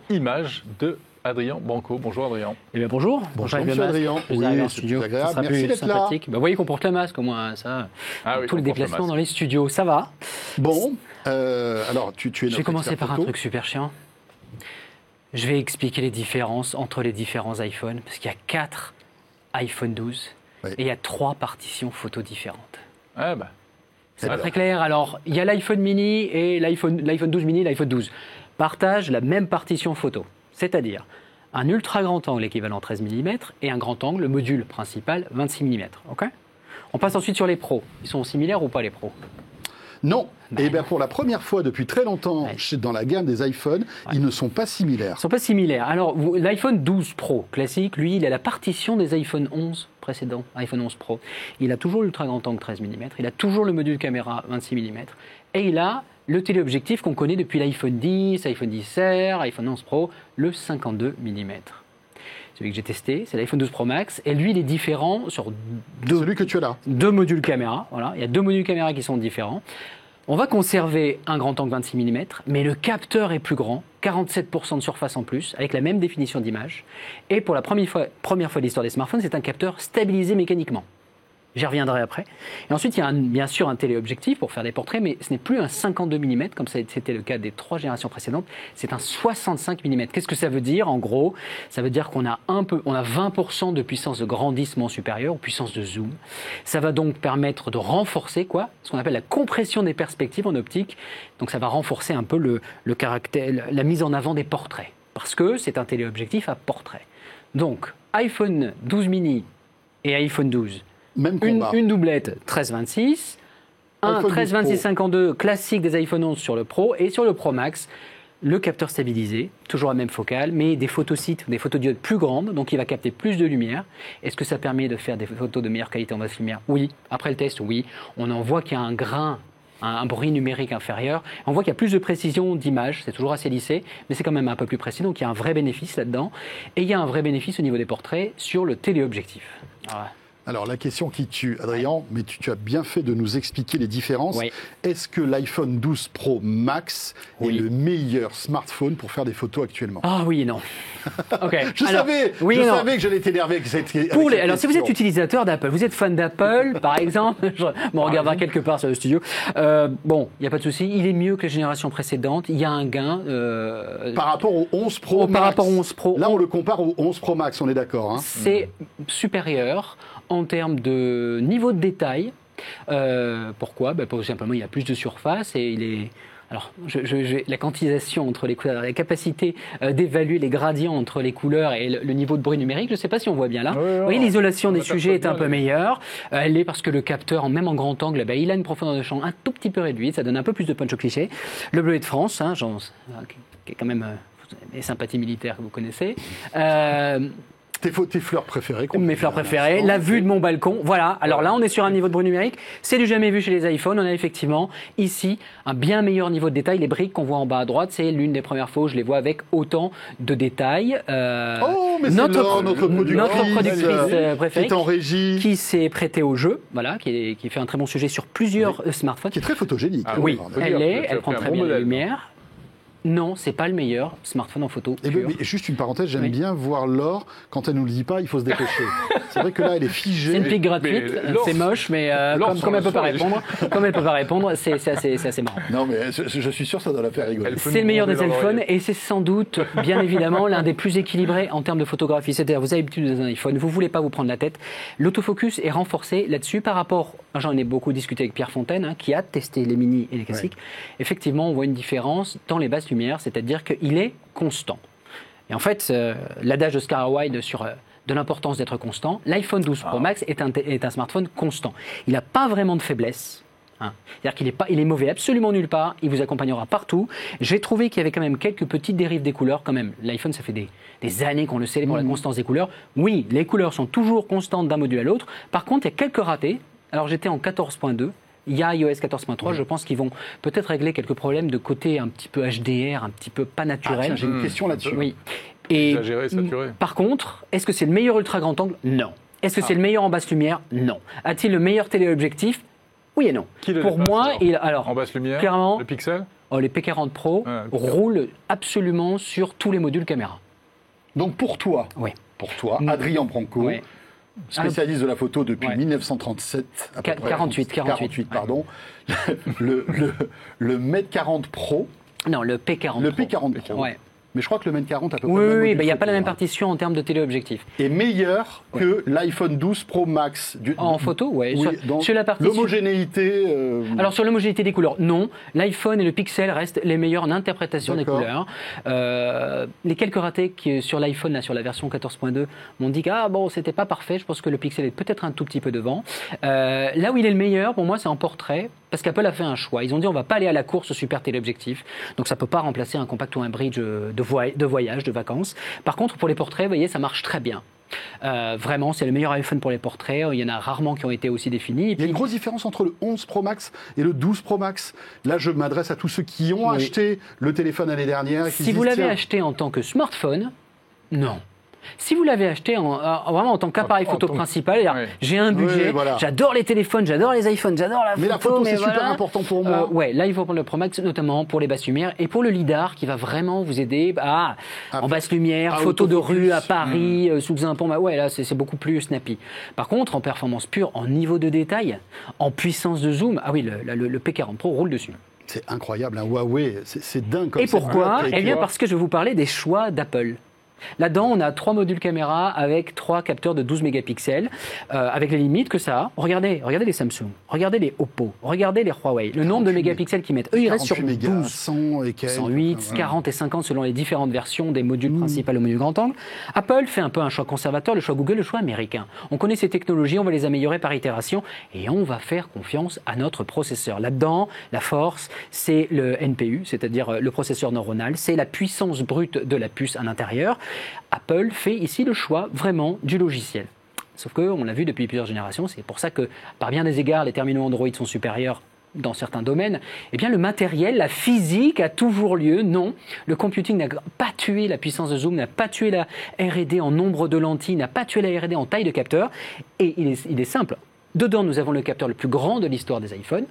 image de Adrien Branco. Bonjour Adrien. Eh bien bonjour. Bonjour Avec le monsieur masque. Adrien. Je vais arriver en Oui, studio. c'est agréable. Ça sera Merci plus d'être là. sympathique. Bah, vous voyez qu'on porte le masque au moins, ça. Ah oui, tous les on porte le déplacements masque. dans les studios, ça va. Bon, alors tu es Je vais notre commencer expert par un photo. truc super chiant. Je vais expliquer les différences entre les différents iPhones, parce qu'il y a 4 iPhone 12 Oui. et il y a 3 partitions photos différentes. Ah bah. C'est pas très clair. Alors, il y a l'iPhone mini et l'iPhone 12 mini et l'iPhone 12 partagent la même partition photo, c'est-à-dire un ultra grand angle équivalent 13 mm et un grand angle, le module principal, 26 mm. Ok ? On passe ensuite sur les pros. Ils sont similaires ou pas les pros ? Non. Et bien pour la première fois depuis très longtemps dans la gamme des iPhones, ils ne sont pas similaires. Ils ne sont pas similaires. Alors, l'iPhone 12 Pro classique, lui, il a la partition des iPhone 11 précédents, iPhone 11 Pro. Il a toujours l'ultra grand angle 13 mm, il a toujours le module caméra 26 mm, et il a le téléobjectif qu'on connaît depuis l'iPhone 10, iPhone 10R, iPhone 11 Pro, le 52 mm. Celui que j'ai testé, c'est l'iPhone 12 Pro Max, et lui, il est différent sur Celui que tu as là. deux modules caméra. Voilà, il y a 2 modules caméra qui sont différents. On va conserver un grand angle 26 mm, mais le capteur est plus grand, 47% de surface en plus, avec la même définition d'image. Et pour la première fois de l'histoire des smartphones, c'est un capteur stabilisé mécaniquement. J'y reviendrai après. Et ensuite, il y a bien sûr un téléobjectif pour faire des portraits, mais ce n'est plus un 52 mm comme c'était le cas des 3 générations précédentes, c'est un 65 mm. Qu'est-ce que ça veut dire en gros ? Ça veut dire qu'on a 20% de puissance de grandissement supérieure, ou puissance de zoom. Ça va donc permettre de renforcer ce qu'on appelle la compression des perspectives en optique. Donc ça va renforcer un peu le caractère, la mise en avant des portraits, parce que c'est un téléobjectif à portrait. Donc iPhone 12 mini et iPhone 12. Même combat. Une doublette 13-26, un iPhone 12 13-26-52 classique des iPhone 11 sur le Pro, et sur le Pro Max, le capteur stabilisé, toujours la même focale, mais des photosites, des photodiodes plus grandes, donc il va capter plus de lumière. Est-ce que ça permet de faire des photos de meilleure qualité en basse lumière ? Oui. Après le test, oui. On en voit qu'il y a un grain, un bruit numérique inférieur. On voit qu'il y a plus de précision d'image, c'est toujours assez lissé, mais c'est quand même un peu plus précis, donc il y a un vrai bénéfice là-dedans. Et il y a un vrai bénéfice au niveau des portraits sur le téléobjectif. Voilà. Alors, la question qui tue, Adrien, mais tu as bien fait de nous expliquer les différences. Oui. Est-ce que l'iPhone 12 Pro Max est le meilleur smartphone pour faire des photos actuellement? Ah oui et non. Ok. Je savais que j'allais t'énerver avec cette question. Alors, si vous êtes utilisateur d'Apple, vous êtes fan d'Apple, par exemple, on regardera quelque part sur le studio. Bon, il n'y a pas de souci, il est mieux que la génération précédente. Il y a un gain. Par rapport au 11 Pro Max. Par rapport au 11 Pro. Là, on le compare au 11 Pro Max, on est d'accord. Hein. C'est supérieur en termes de niveau de détail. Pourquoi? Parce que simplement, il y a plus de surface et il est... Alors, la quantisation entre les couleurs, la capacité d'évaluer les gradients entre les couleurs et le niveau de bruit numérique, je ne sais pas si on voit bien là. Vous voyez, l'isolation des sujets est un peu meilleure. Elle l'est parce que le capteur, même en grand angle, il a une profondeur de champ un tout petit peu réduite. Ça donne un peu plus de punch au cliché. Le bleuet de France, qui est quand même des sympathies militaires que vous connaissez. Tes fleurs préférées. Mes fleurs préférées, la vue de mon balcon. Voilà, alors là on est sur un niveau de bruit numérique, c'est du jamais vu chez les iPhones. On a effectivement ici un bien meilleur niveau de détail. Les briques qu'on voit en bas à droite, c'est l'une des premières fois où je les vois avec autant de détails. Mais notre productrice préférée qui est en régie, qui s'est prêtée au jeu, voilà, qui fait un très bon sujet sur plusieurs smartphones. Qui est très photogénique. Oui, elle prend très bien la lumière. Non, c'est pas le meilleur smartphone en photo. Mais juste une parenthèse, j'aime bien voir Laure, quand elle nous le dit pas, il faut se dépêcher. C'est vrai que là, elle est figée. C'est une pique gratuite, c'est moche, mais comme elle peut pas répondre, c'est assez marrant. Non, mais je suis sûr que ça doit la faire rigoler. C'est le meilleur des iPhones et c'est sans doute, bien évidemment, l'un des plus équilibrés en termes de photographie. C'est-à-dire, vous avez l'habitude d'un iPhone, vous voulez pas vous prendre la tête. L'autofocus est renforcé là-dessus par rapport, j'en ai beaucoup discuté avec Pierre Fontaine, qui a testé les mini et les classiques. Ouais. Effectivement, on voit une différence dans les basses lumière, c'est-à-dire qu'il est constant. Et en fait, l'adage d'Oscar Wilde sur de l'importance d'être constant, l'iPhone 12 Pro Max est un smartphone constant. Il n'a pas vraiment de faiblesse. C'est-à-dire qu'il est mauvais absolument nulle part, il vous accompagnera partout. J'ai trouvé qu'il y avait quand même quelques petites dérives des couleurs quand même. L'iPhone, ça fait des années qu'on le sait pour la constance des couleurs. Oui, les couleurs sont toujours constantes d'un module à l'autre. Par contre, il y a quelques ratés. Alors j'étais en 14.2. Il y a iOS 14.3, je pense qu'ils vont peut-être régler quelques problèmes de côté un petit peu HDR, un petit peu pas naturel. J'ai une question là-dessus. Oui. Et exagéré, saturé. Par contre, est-ce que c'est le meilleur ultra grand angle? Non. Est-ce que c'est le meilleur en basse lumière? Non. A-t-il le meilleur téléobjectif? Oui et non. Pour moi, alors en basse lumière, clairement, le Pixel, les P40 Pro roulent absolument sur tous les modules caméra. Donc pour toi, Adrien Branco, spécialiste de la photo depuis 1937, à peu près, 48, pardon. Le Mate 40 Pro. Non, le P40 Le P40 Pro. Ouais. Mais je crois que le Mate 40 a peu près Oui, il n'y a pas la même partition en termes de téléobjectif. Et meilleur que l'iPhone 12 Pro Max. En photo, oui. Sur la partition. L'homogénéité. Alors sur l'homogénéité des couleurs, non. L'iPhone et le Pixel restent les meilleurs en interprétation des couleurs. Les quelques ratés qui sur l'iPhone, là, sur la version 14.2, m'ont dit que c'était pas parfait. Je pense que le Pixel est peut-être un tout petit peu devant. Là où il est le meilleur, pour moi, c'est en portrait. Parce qu'Apple a fait un choix. Ils ont dit on va pas aller à la course au super téléobjectif. Donc ça peut pas remplacer un compact ou un bridge de voyage, de vacances. Par contre, pour les portraits, vous voyez, ça marche très bien. Vraiment, c'est le meilleur iPhone pour les portraits. Il y en a rarement qui ont été aussi définis. Il y a une grosse différence entre le 11 Pro Max et le 12 Pro Max. Là, je m'adresse à tous ceux qui ont acheté le téléphone l'année dernière. Si vous l'avez acheté en tant que smartphone, non. Si vous l'avez acheté vraiment en tant qu'appareil photo principal, j'ai un budget, j'adore les téléphones, j'adore les iPhones, j'adore la photo. Mais la photo, c'est super important pour moi. Là, il faut prendre le Pro Max, notamment pour les basses lumières et pour le lidar qui va vraiment vous aider en basse lumière, photo de rue à Paris, sous un pont. Là, c'est beaucoup plus snappy. Par contre, en performance pure, en niveau de détail, en puissance de zoom, le P40 Pro roule dessus. C'est incroyable, Huawei, c'est dingue comme ça. Et pourquoi? Eh bien, parce que je vais vous parler des choix d'Apple. Là-dedans, on a 3 modules caméra avec 3 capteurs de 12 mégapixels, avec les limites que ça a. Regardez les Samsung, regardez les Oppo, regardez les Huawei, le nombre de mégapixels qu'ils mettent. Eux, ils restent sur 12, 108, 40 et 50 selon les différentes versions des modules principaux au module grand angle. Apple fait un peu un choix conservateur, le choix Google, le choix américain. On connaît ces technologies, on va les améliorer par itération et on va faire confiance à notre processeur. Là-dedans, la force, c'est le NPU, c'est-à-dire le processeur neuronal, c'est la puissance brute de la puce à l'intérieur. Apple fait ici le choix vraiment du logiciel. Sauf qu'on l'a vu depuis plusieurs générations, c'est pour ça que par bien des égards, les terminaux Android sont supérieurs dans certains domaines, eh bien le matériel, la physique a toujours lieu. Non, le computing n'a pas tué la puissance de zoom, n'a pas tué la R&D en nombre de lentilles, n'a pas tué la R&D en taille de capteur. Et il est simple. Dedans, nous avons le capteur le plus grand de l'histoire des iPhones,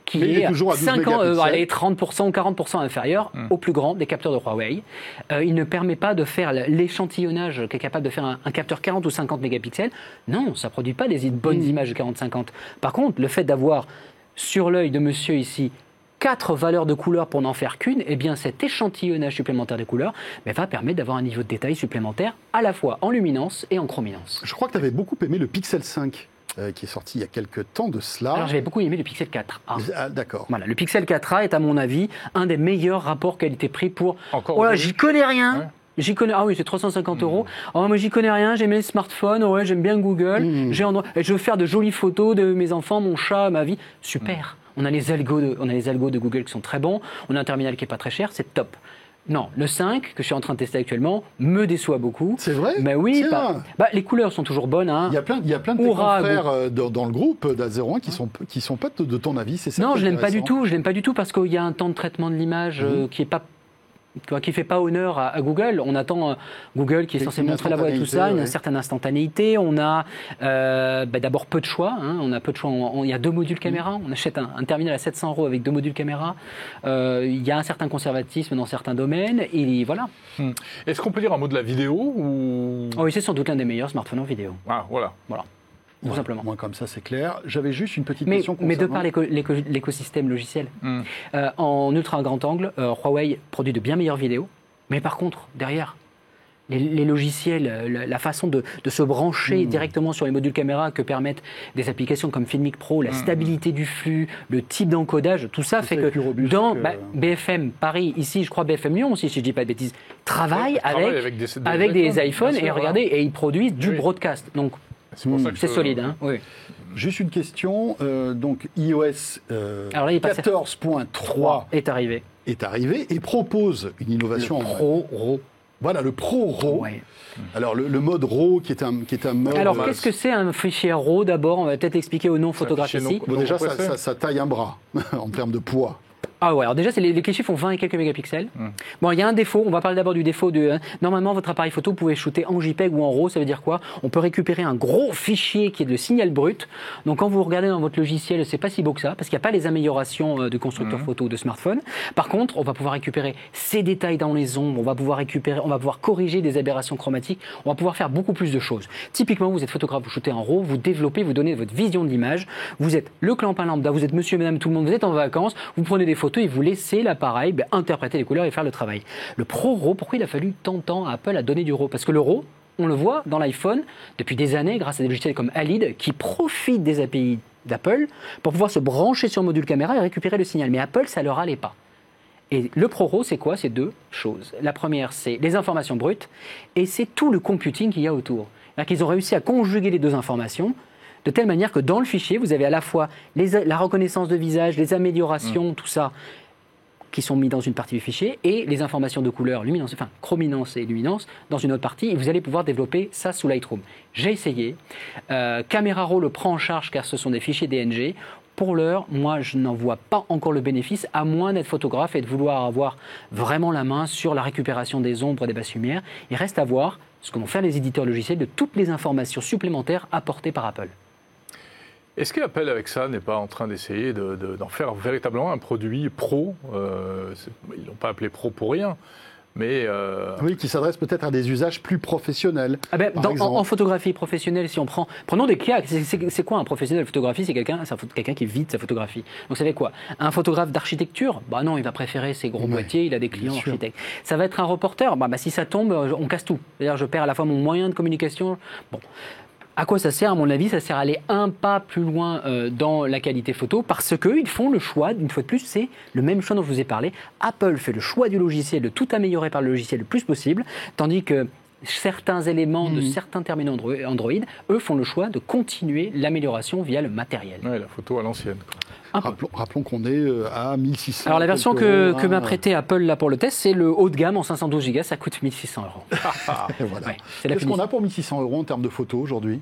qui est 30% ou 40% inférieur au plus grand des capteurs de Huawei. Il ne permet pas de faire l'échantillonnage qui est capable de faire un capteur 40 ou 50 mégapixels. Non, ça ne produit pas des bonnes images de 40-50. Par contre, le fait d'avoir sur l'œil de monsieur ici 4 valeurs de couleurs pour n'en faire qu'une, eh bien cet échantillonnage supplémentaire de couleurs va permettre d'avoir un niveau de détail supplémentaire à la fois en luminance et en chrominance. Je crois que tu avais beaucoup aimé le Pixel 5 qui est sorti il y a quelques temps de cela. Alors j'avais beaucoup aimé le Pixel 4A. Ah, d'accord. Voilà, le Pixel 4A est à mon avis un des meilleurs rapports qualité-prix pour... Encore voilà, j'y connais rien. Ouais. Ah oui, c'est 350 €. Oh, mais j'y connais rien, j'aime les smartphones, ouais, j'aime bien Google, je veux faire de jolies photos de mes enfants, mon chat, ma vie. Super. On a les algos de Google qui sont très bons, on a un terminal qui est pas très cher, c'est top. Non, le 5, que je suis en train de tester actuellement, me déçoit beaucoup. C'est vrai ? Mais oui, les couleurs sont toujours bonnes. Hein. Il y a plein de tes confrères dans le groupe d'A01 qui sont pas de ton avis, c'est ça ? Non, je l'aime pas du tout. Je l'aime pas du tout parce qu'il y a un temps de traitement de l'image qui fait pas honneur à Google. On attend Google qui est censé montrer la voie et tout ça, une certaine instantanéité. On a d'abord peu de choix. Hein. On a peu de choix. Il y a 2 modules caméra. On achète un terminal à 700 € avec 2 modules caméra. Il y a un certain conservatisme dans certains domaines. Et voilà. Est-ce qu'on peut dire un mot de la vidéo ou... Oui, c'est sans doute l'un des meilleurs smartphones en vidéo. Ah, voilà. Tout simplement. Moi, comme ça, c'est clair. J'avais juste une petite question concernant... Mais de par l'écosystème logiciel, en ultra grand angle, Huawei produit de bien meilleures vidéos. Mais par contre, derrière, les logiciels, la façon de se brancher directement sur les modules caméra que permettent des applications comme Filmic Pro, la stabilité du flux, le type d'encodage, tout ça fait que dans BFM Paris, ici, je crois BFM Lyon aussi, si je ne dis pas de bêtises, travaille avec des iPhones et regardez, et ils produisent du broadcast. Donc, c'est solide, hein. Oui. Juste une question. Donc, iOS 14.3 est arrivé et propose une innovation. Le Pro-RAW. Voilà, le Pro-RAW. Ouais. Alors, le mode RAW qui est un mode... Alors, qu'est-ce que c'est un fichier RAW d'abord ? On va peut-être expliquer aux non-photographes ici. Bon, déjà, ça taille un bras en termes de poids. Ah ouais, alors déjà, les clichés font 20 et quelques mégapixels. Bon, il y a un défaut, on va parler d'abord du défaut normalement, votre appareil photo, vous pouvez shooter en JPEG ou en RAW, ça veut dire quoi ? On peut récupérer un gros fichier qui est de signal brut. Donc quand vous regardez dans votre logiciel, c'est pas si beau que ça, parce qu'il n'y a pas les améliorations de constructeurs photo ou de smartphone. Par contre, on va pouvoir récupérer ces détails dans les ombres, on va pouvoir corriger des aberrations chromatiques, on va pouvoir faire beaucoup plus de choses. Typiquement, vous êtes photographe, vous shootez en RAW, vous développez, vous donnez votre vision de l'image, vous êtes le clampin lambda, vous êtes monsieur, madame, tout le monde, vous êtes en vacances, vous prenez des photos et vous laissez l'appareil interpréter les couleurs et faire le travail. Le Pro RAW, pourquoi il a fallu tant de temps à Apple à donner du RAW ? Parce que le RAW, on le voit dans l'iPhone depuis des années grâce à des logiciels comme Halid qui profitent des API d'Apple pour pouvoir se brancher sur le module caméra et récupérer le signal. Mais Apple, ça leur allait pas. Et le Pro RAW, c'est quoi ? C'est 2 choses. La première, c'est les informations brutes et c'est tout le computing qu'il y a autour. C'est-à-dire qu'ils ont réussi à conjuguer les 2 informations de telle manière que dans le fichier, vous avez à la fois la reconnaissance de visage, les améliorations, tout ça, qui sont mis dans une partie du fichier, et les informations de couleur, chrominance et luminance dans une autre partie, et vous allez pouvoir développer ça sous Lightroom. J'ai essayé. Camera Raw le prend en charge car ce sont des fichiers DNG. Pour l'heure, moi, je n'en vois pas encore le bénéfice, à moins d'être photographe et de vouloir avoir vraiment la main sur la récupération des ombres et des basses lumières. Il reste à voir ce que vont faire les éditeurs logiciels de toutes les informations supplémentaires apportées par Apple. Est-ce qu'Apple, avec ça, n'est pas en train d'essayer d'en faire véritablement un produit pro ils ne l'ont pas appelé pro pour rien, mais... Oui, qui s'adresse peut-être à des usages plus professionnels. En photographie professionnelle, si on prenons des cas, c'est quoi un professionnel de photographie ? C'est quelqu'un qui vide sa photographie. Donc ça fait quoi ? Un photographe d'architecture ? Non, il va préférer ses gros boîtiers, il a des clients architectes. Ça va être un reporter ? Si ça tombe, on casse tout. C'est-à-dire, je perds à la fois mon moyen de communication. Bon. À quoi ça sert ? À mon avis, ça sert à aller un pas plus loin dans la qualité photo parce qu'ils font le choix, une fois de plus, c'est le même choix dont je vous ai parlé. Apple fait le choix du logiciel, de tout améliorer par le logiciel le plus possible, tandis que certains éléments de certains terminaux Android, eux, font le choix de continuer l'amélioration via le matériel. Oui, la photo à l'ancienne. Rappelons qu'on est à 1600. Alors la version que m'a prêtée Apple là pour le test, c'est le haut de gamme en 512 Go, ça coûte 1600 €. Voilà. Ouais, qu'est-ce qu'on a pour 1600 € en termes de photos aujourd'hui ?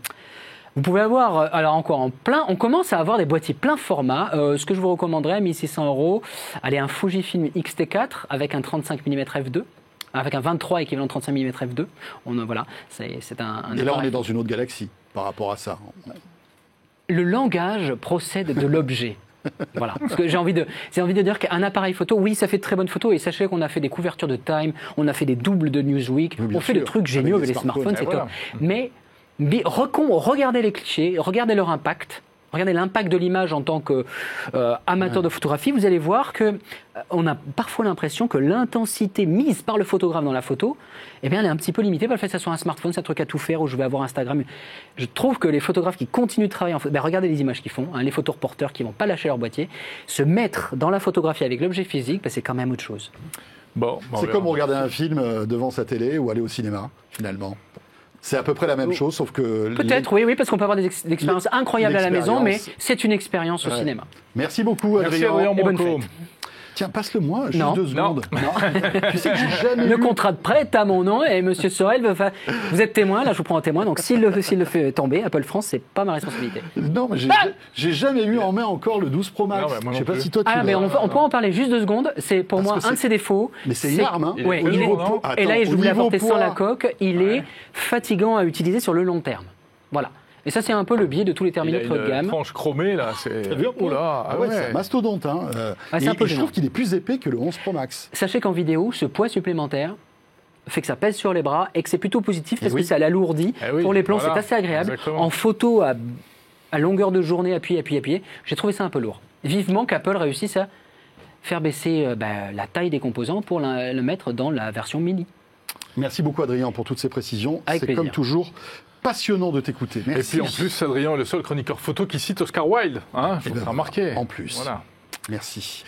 Vous pouvez avoir, alors encore en plein, on commence à avoir des boîtiers plein format. Ce que je vous recommanderais, 1600 €, allez, un Fujifilm X-T4 avec un 35 mm f2. Avec un 23 équivalent 35 mm f2. Voilà, c'est un Et là, on est dans une autre galaxie par rapport à ça. Le langage procède de l'objet. Voilà. Parce que j'ai envie de dire qu'un appareil photo, oui, ça fait de très bonnes photos. Et sachez qu'on a fait des couvertures de Time, on a fait des doubles de Newsweek, Oui, on fait des trucs géniaux avec les smartphones, c'est top. Mais regardez les clichés, regardez leur impact. Regardez l'impact de l'image en tant qu'amateur de photographie. Vous allez voir qu'on a parfois l'impression que l'intensité mise par le photographe dans la photo, eh bien, elle est un petit peu limitée par le fait que ça soit un smartphone, c'est un truc à tout faire, où je vais avoir Instagram. Je trouve que les photographes qui continuent de travailler regardez les images qu'ils font, les photoreporters qui ne vont pas lâcher leur boîtier, se mettre dans la photographie avec l'objet physique, c'est quand même autre chose. C'est comme regarder un film devant sa télé ou aller au cinéma, finalement. C'est à peu près la même chose, sauf que... Peut-être, oui, parce qu'on peut avoir des expériences incroyables à la maison, mais c'est une expérience au cinéma. Merci beaucoup, Adrien. Merci, Adrien Branco. Tiens, passe-le-moi, juste Non. 2 secondes. Non. Tu sais que j'ai jamais Le vu... contrat de prêt est à mon nom et Monsieur Sorel, vous êtes témoin, là je vous prends en témoin, donc s'il le fait tomber, Apple France, c'est pas ma responsabilité. Non, mais j'ai jamais eu en main encore le 12 Pro Max. Non, je sais pas si toi tu mais on peut en parler juste 2 secondes, c'est pour moi un de ses défauts. Mais c'est une arme, hein. Ouais, et là, je voulais apporter sans la coque, il est fatigant à utiliser sur le long terme. Voilà. Et ça, c'est un peu le biais de tous les terminaux de haut de gamme. Une tranche chromée, là, c'est... Oh là, c'est un mastodonte. Hein. C'est un peu je trouve qu'il est plus épais que le 11 Pro Max. Sachez qu'en vidéo, ce poids supplémentaire fait que ça pèse sur les bras et que c'est plutôt positif parce que ça l'alourdit. Pour les plans, c'est assez agréable. Exactement. En photo, à longueur de journée, appuyé, j'ai trouvé ça un peu lourd. Vivement qu'Apple réussisse à faire baisser la taille des composants pour le mettre dans la version mini. Merci beaucoup, Adrien, pour toutes ces précisions. Avec plaisir. Comme toujours passionnant de t'écouter. Merci. Et puis en plus, Adrien est le seul chroniqueur photo qui cite Oscar Wilde. Il faut remarquer. En plus. Voilà. Merci.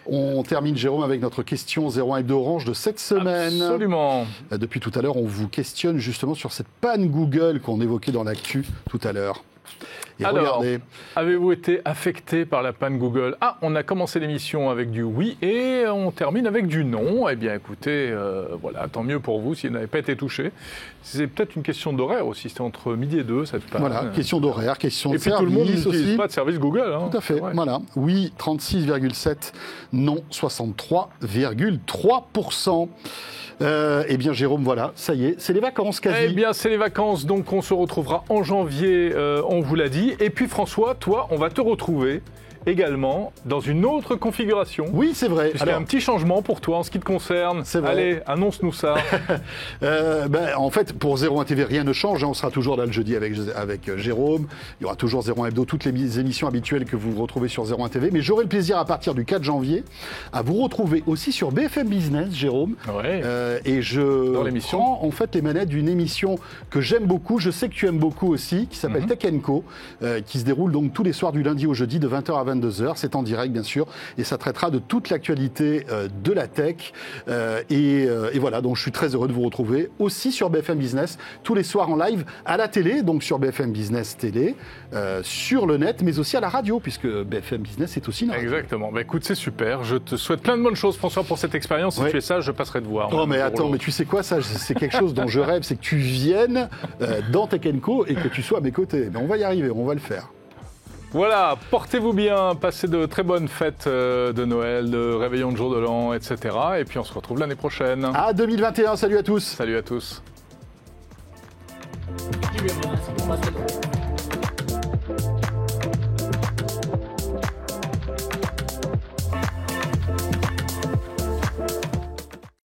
On termine, Jérôme, avec notre question 01 Hebdo Orange de cette semaine. Absolument. Depuis tout à l'heure, on vous questionne justement sur cette panne Google qu'on évoquait dans l'actu tout à l'heure. Et alors, regardez. Avez-vous été affecté par la panne Google ? On a commencé l'émission avec du oui et on termine avec du non. Eh bien, écoutez, voilà, tant mieux pour vous si vous n'avez pas été touché. C'est peut-être une question d'horaire aussi. C'était entre midi et 2, cette panne. Voilà, question d'horaire, question de service. Et puis tout le monde n'utilise aussi. pas de service Google. Tout à fait, voilà. Oui, 36,7, non, 63,3%. Eh bien, Jérôme, voilà, ça y est, c'est les vacances quasi. Eh bien, c'est les vacances, donc on se retrouvera en janvier, on vous l'a dit. Et puis, François, toi, on va te retrouver également dans une autre configuration. Oui, c'est vrai. Il y a un petit changement pour toi en ce qui te concerne. C'est vrai. Allez, annonce-nous ça. En fait, pour 01 TV, rien ne change. On sera toujours là le jeudi avec Jérôme. Il y aura toujours 01 Hebdo, toutes les émissions habituelles que vous retrouvez sur 01 TV. Mais j'aurai le plaisir, à partir du 4 janvier, à vous retrouver aussi sur BFM Business, Jérôme. Ouais. Et je dans l'émission. prends en fait les manettes d'une émission que j'aime beaucoup, je sais que tu aimes beaucoup aussi, qui s'appelle Tech & Co, qui se déroule donc tous les soirs du lundi au jeudi de 20h à 22h. C'est en direct, bien sûr, et ça traitera de toute l'actualité de la tech. Et voilà, donc je suis très heureux de vous retrouver aussi sur BFM Business, tous les soirs en live, à la télé, donc sur BFM Business Télé, sur le net, mais aussi à la radio, puisque BFM Business est aussi une radio. Exactement. Écoute, c'est super. Je te souhaite plein de bonnes choses, François, pour cette expérience. Si tu es sage, je passerai te voir. Oh, mais attends, mais tu sais quoi, ça, c'est quelque chose dont je rêve, c'est que tu viennes dans Tech & Co et que tu sois à mes côtés. Mais on va y arriver, on va le faire. Voilà, portez-vous bien, passez de très bonnes fêtes de Noël, de réveillon de jour de l'an, etc. Et puis on se retrouve l'année prochaine. À 2021, salut à tous. Salut à tous.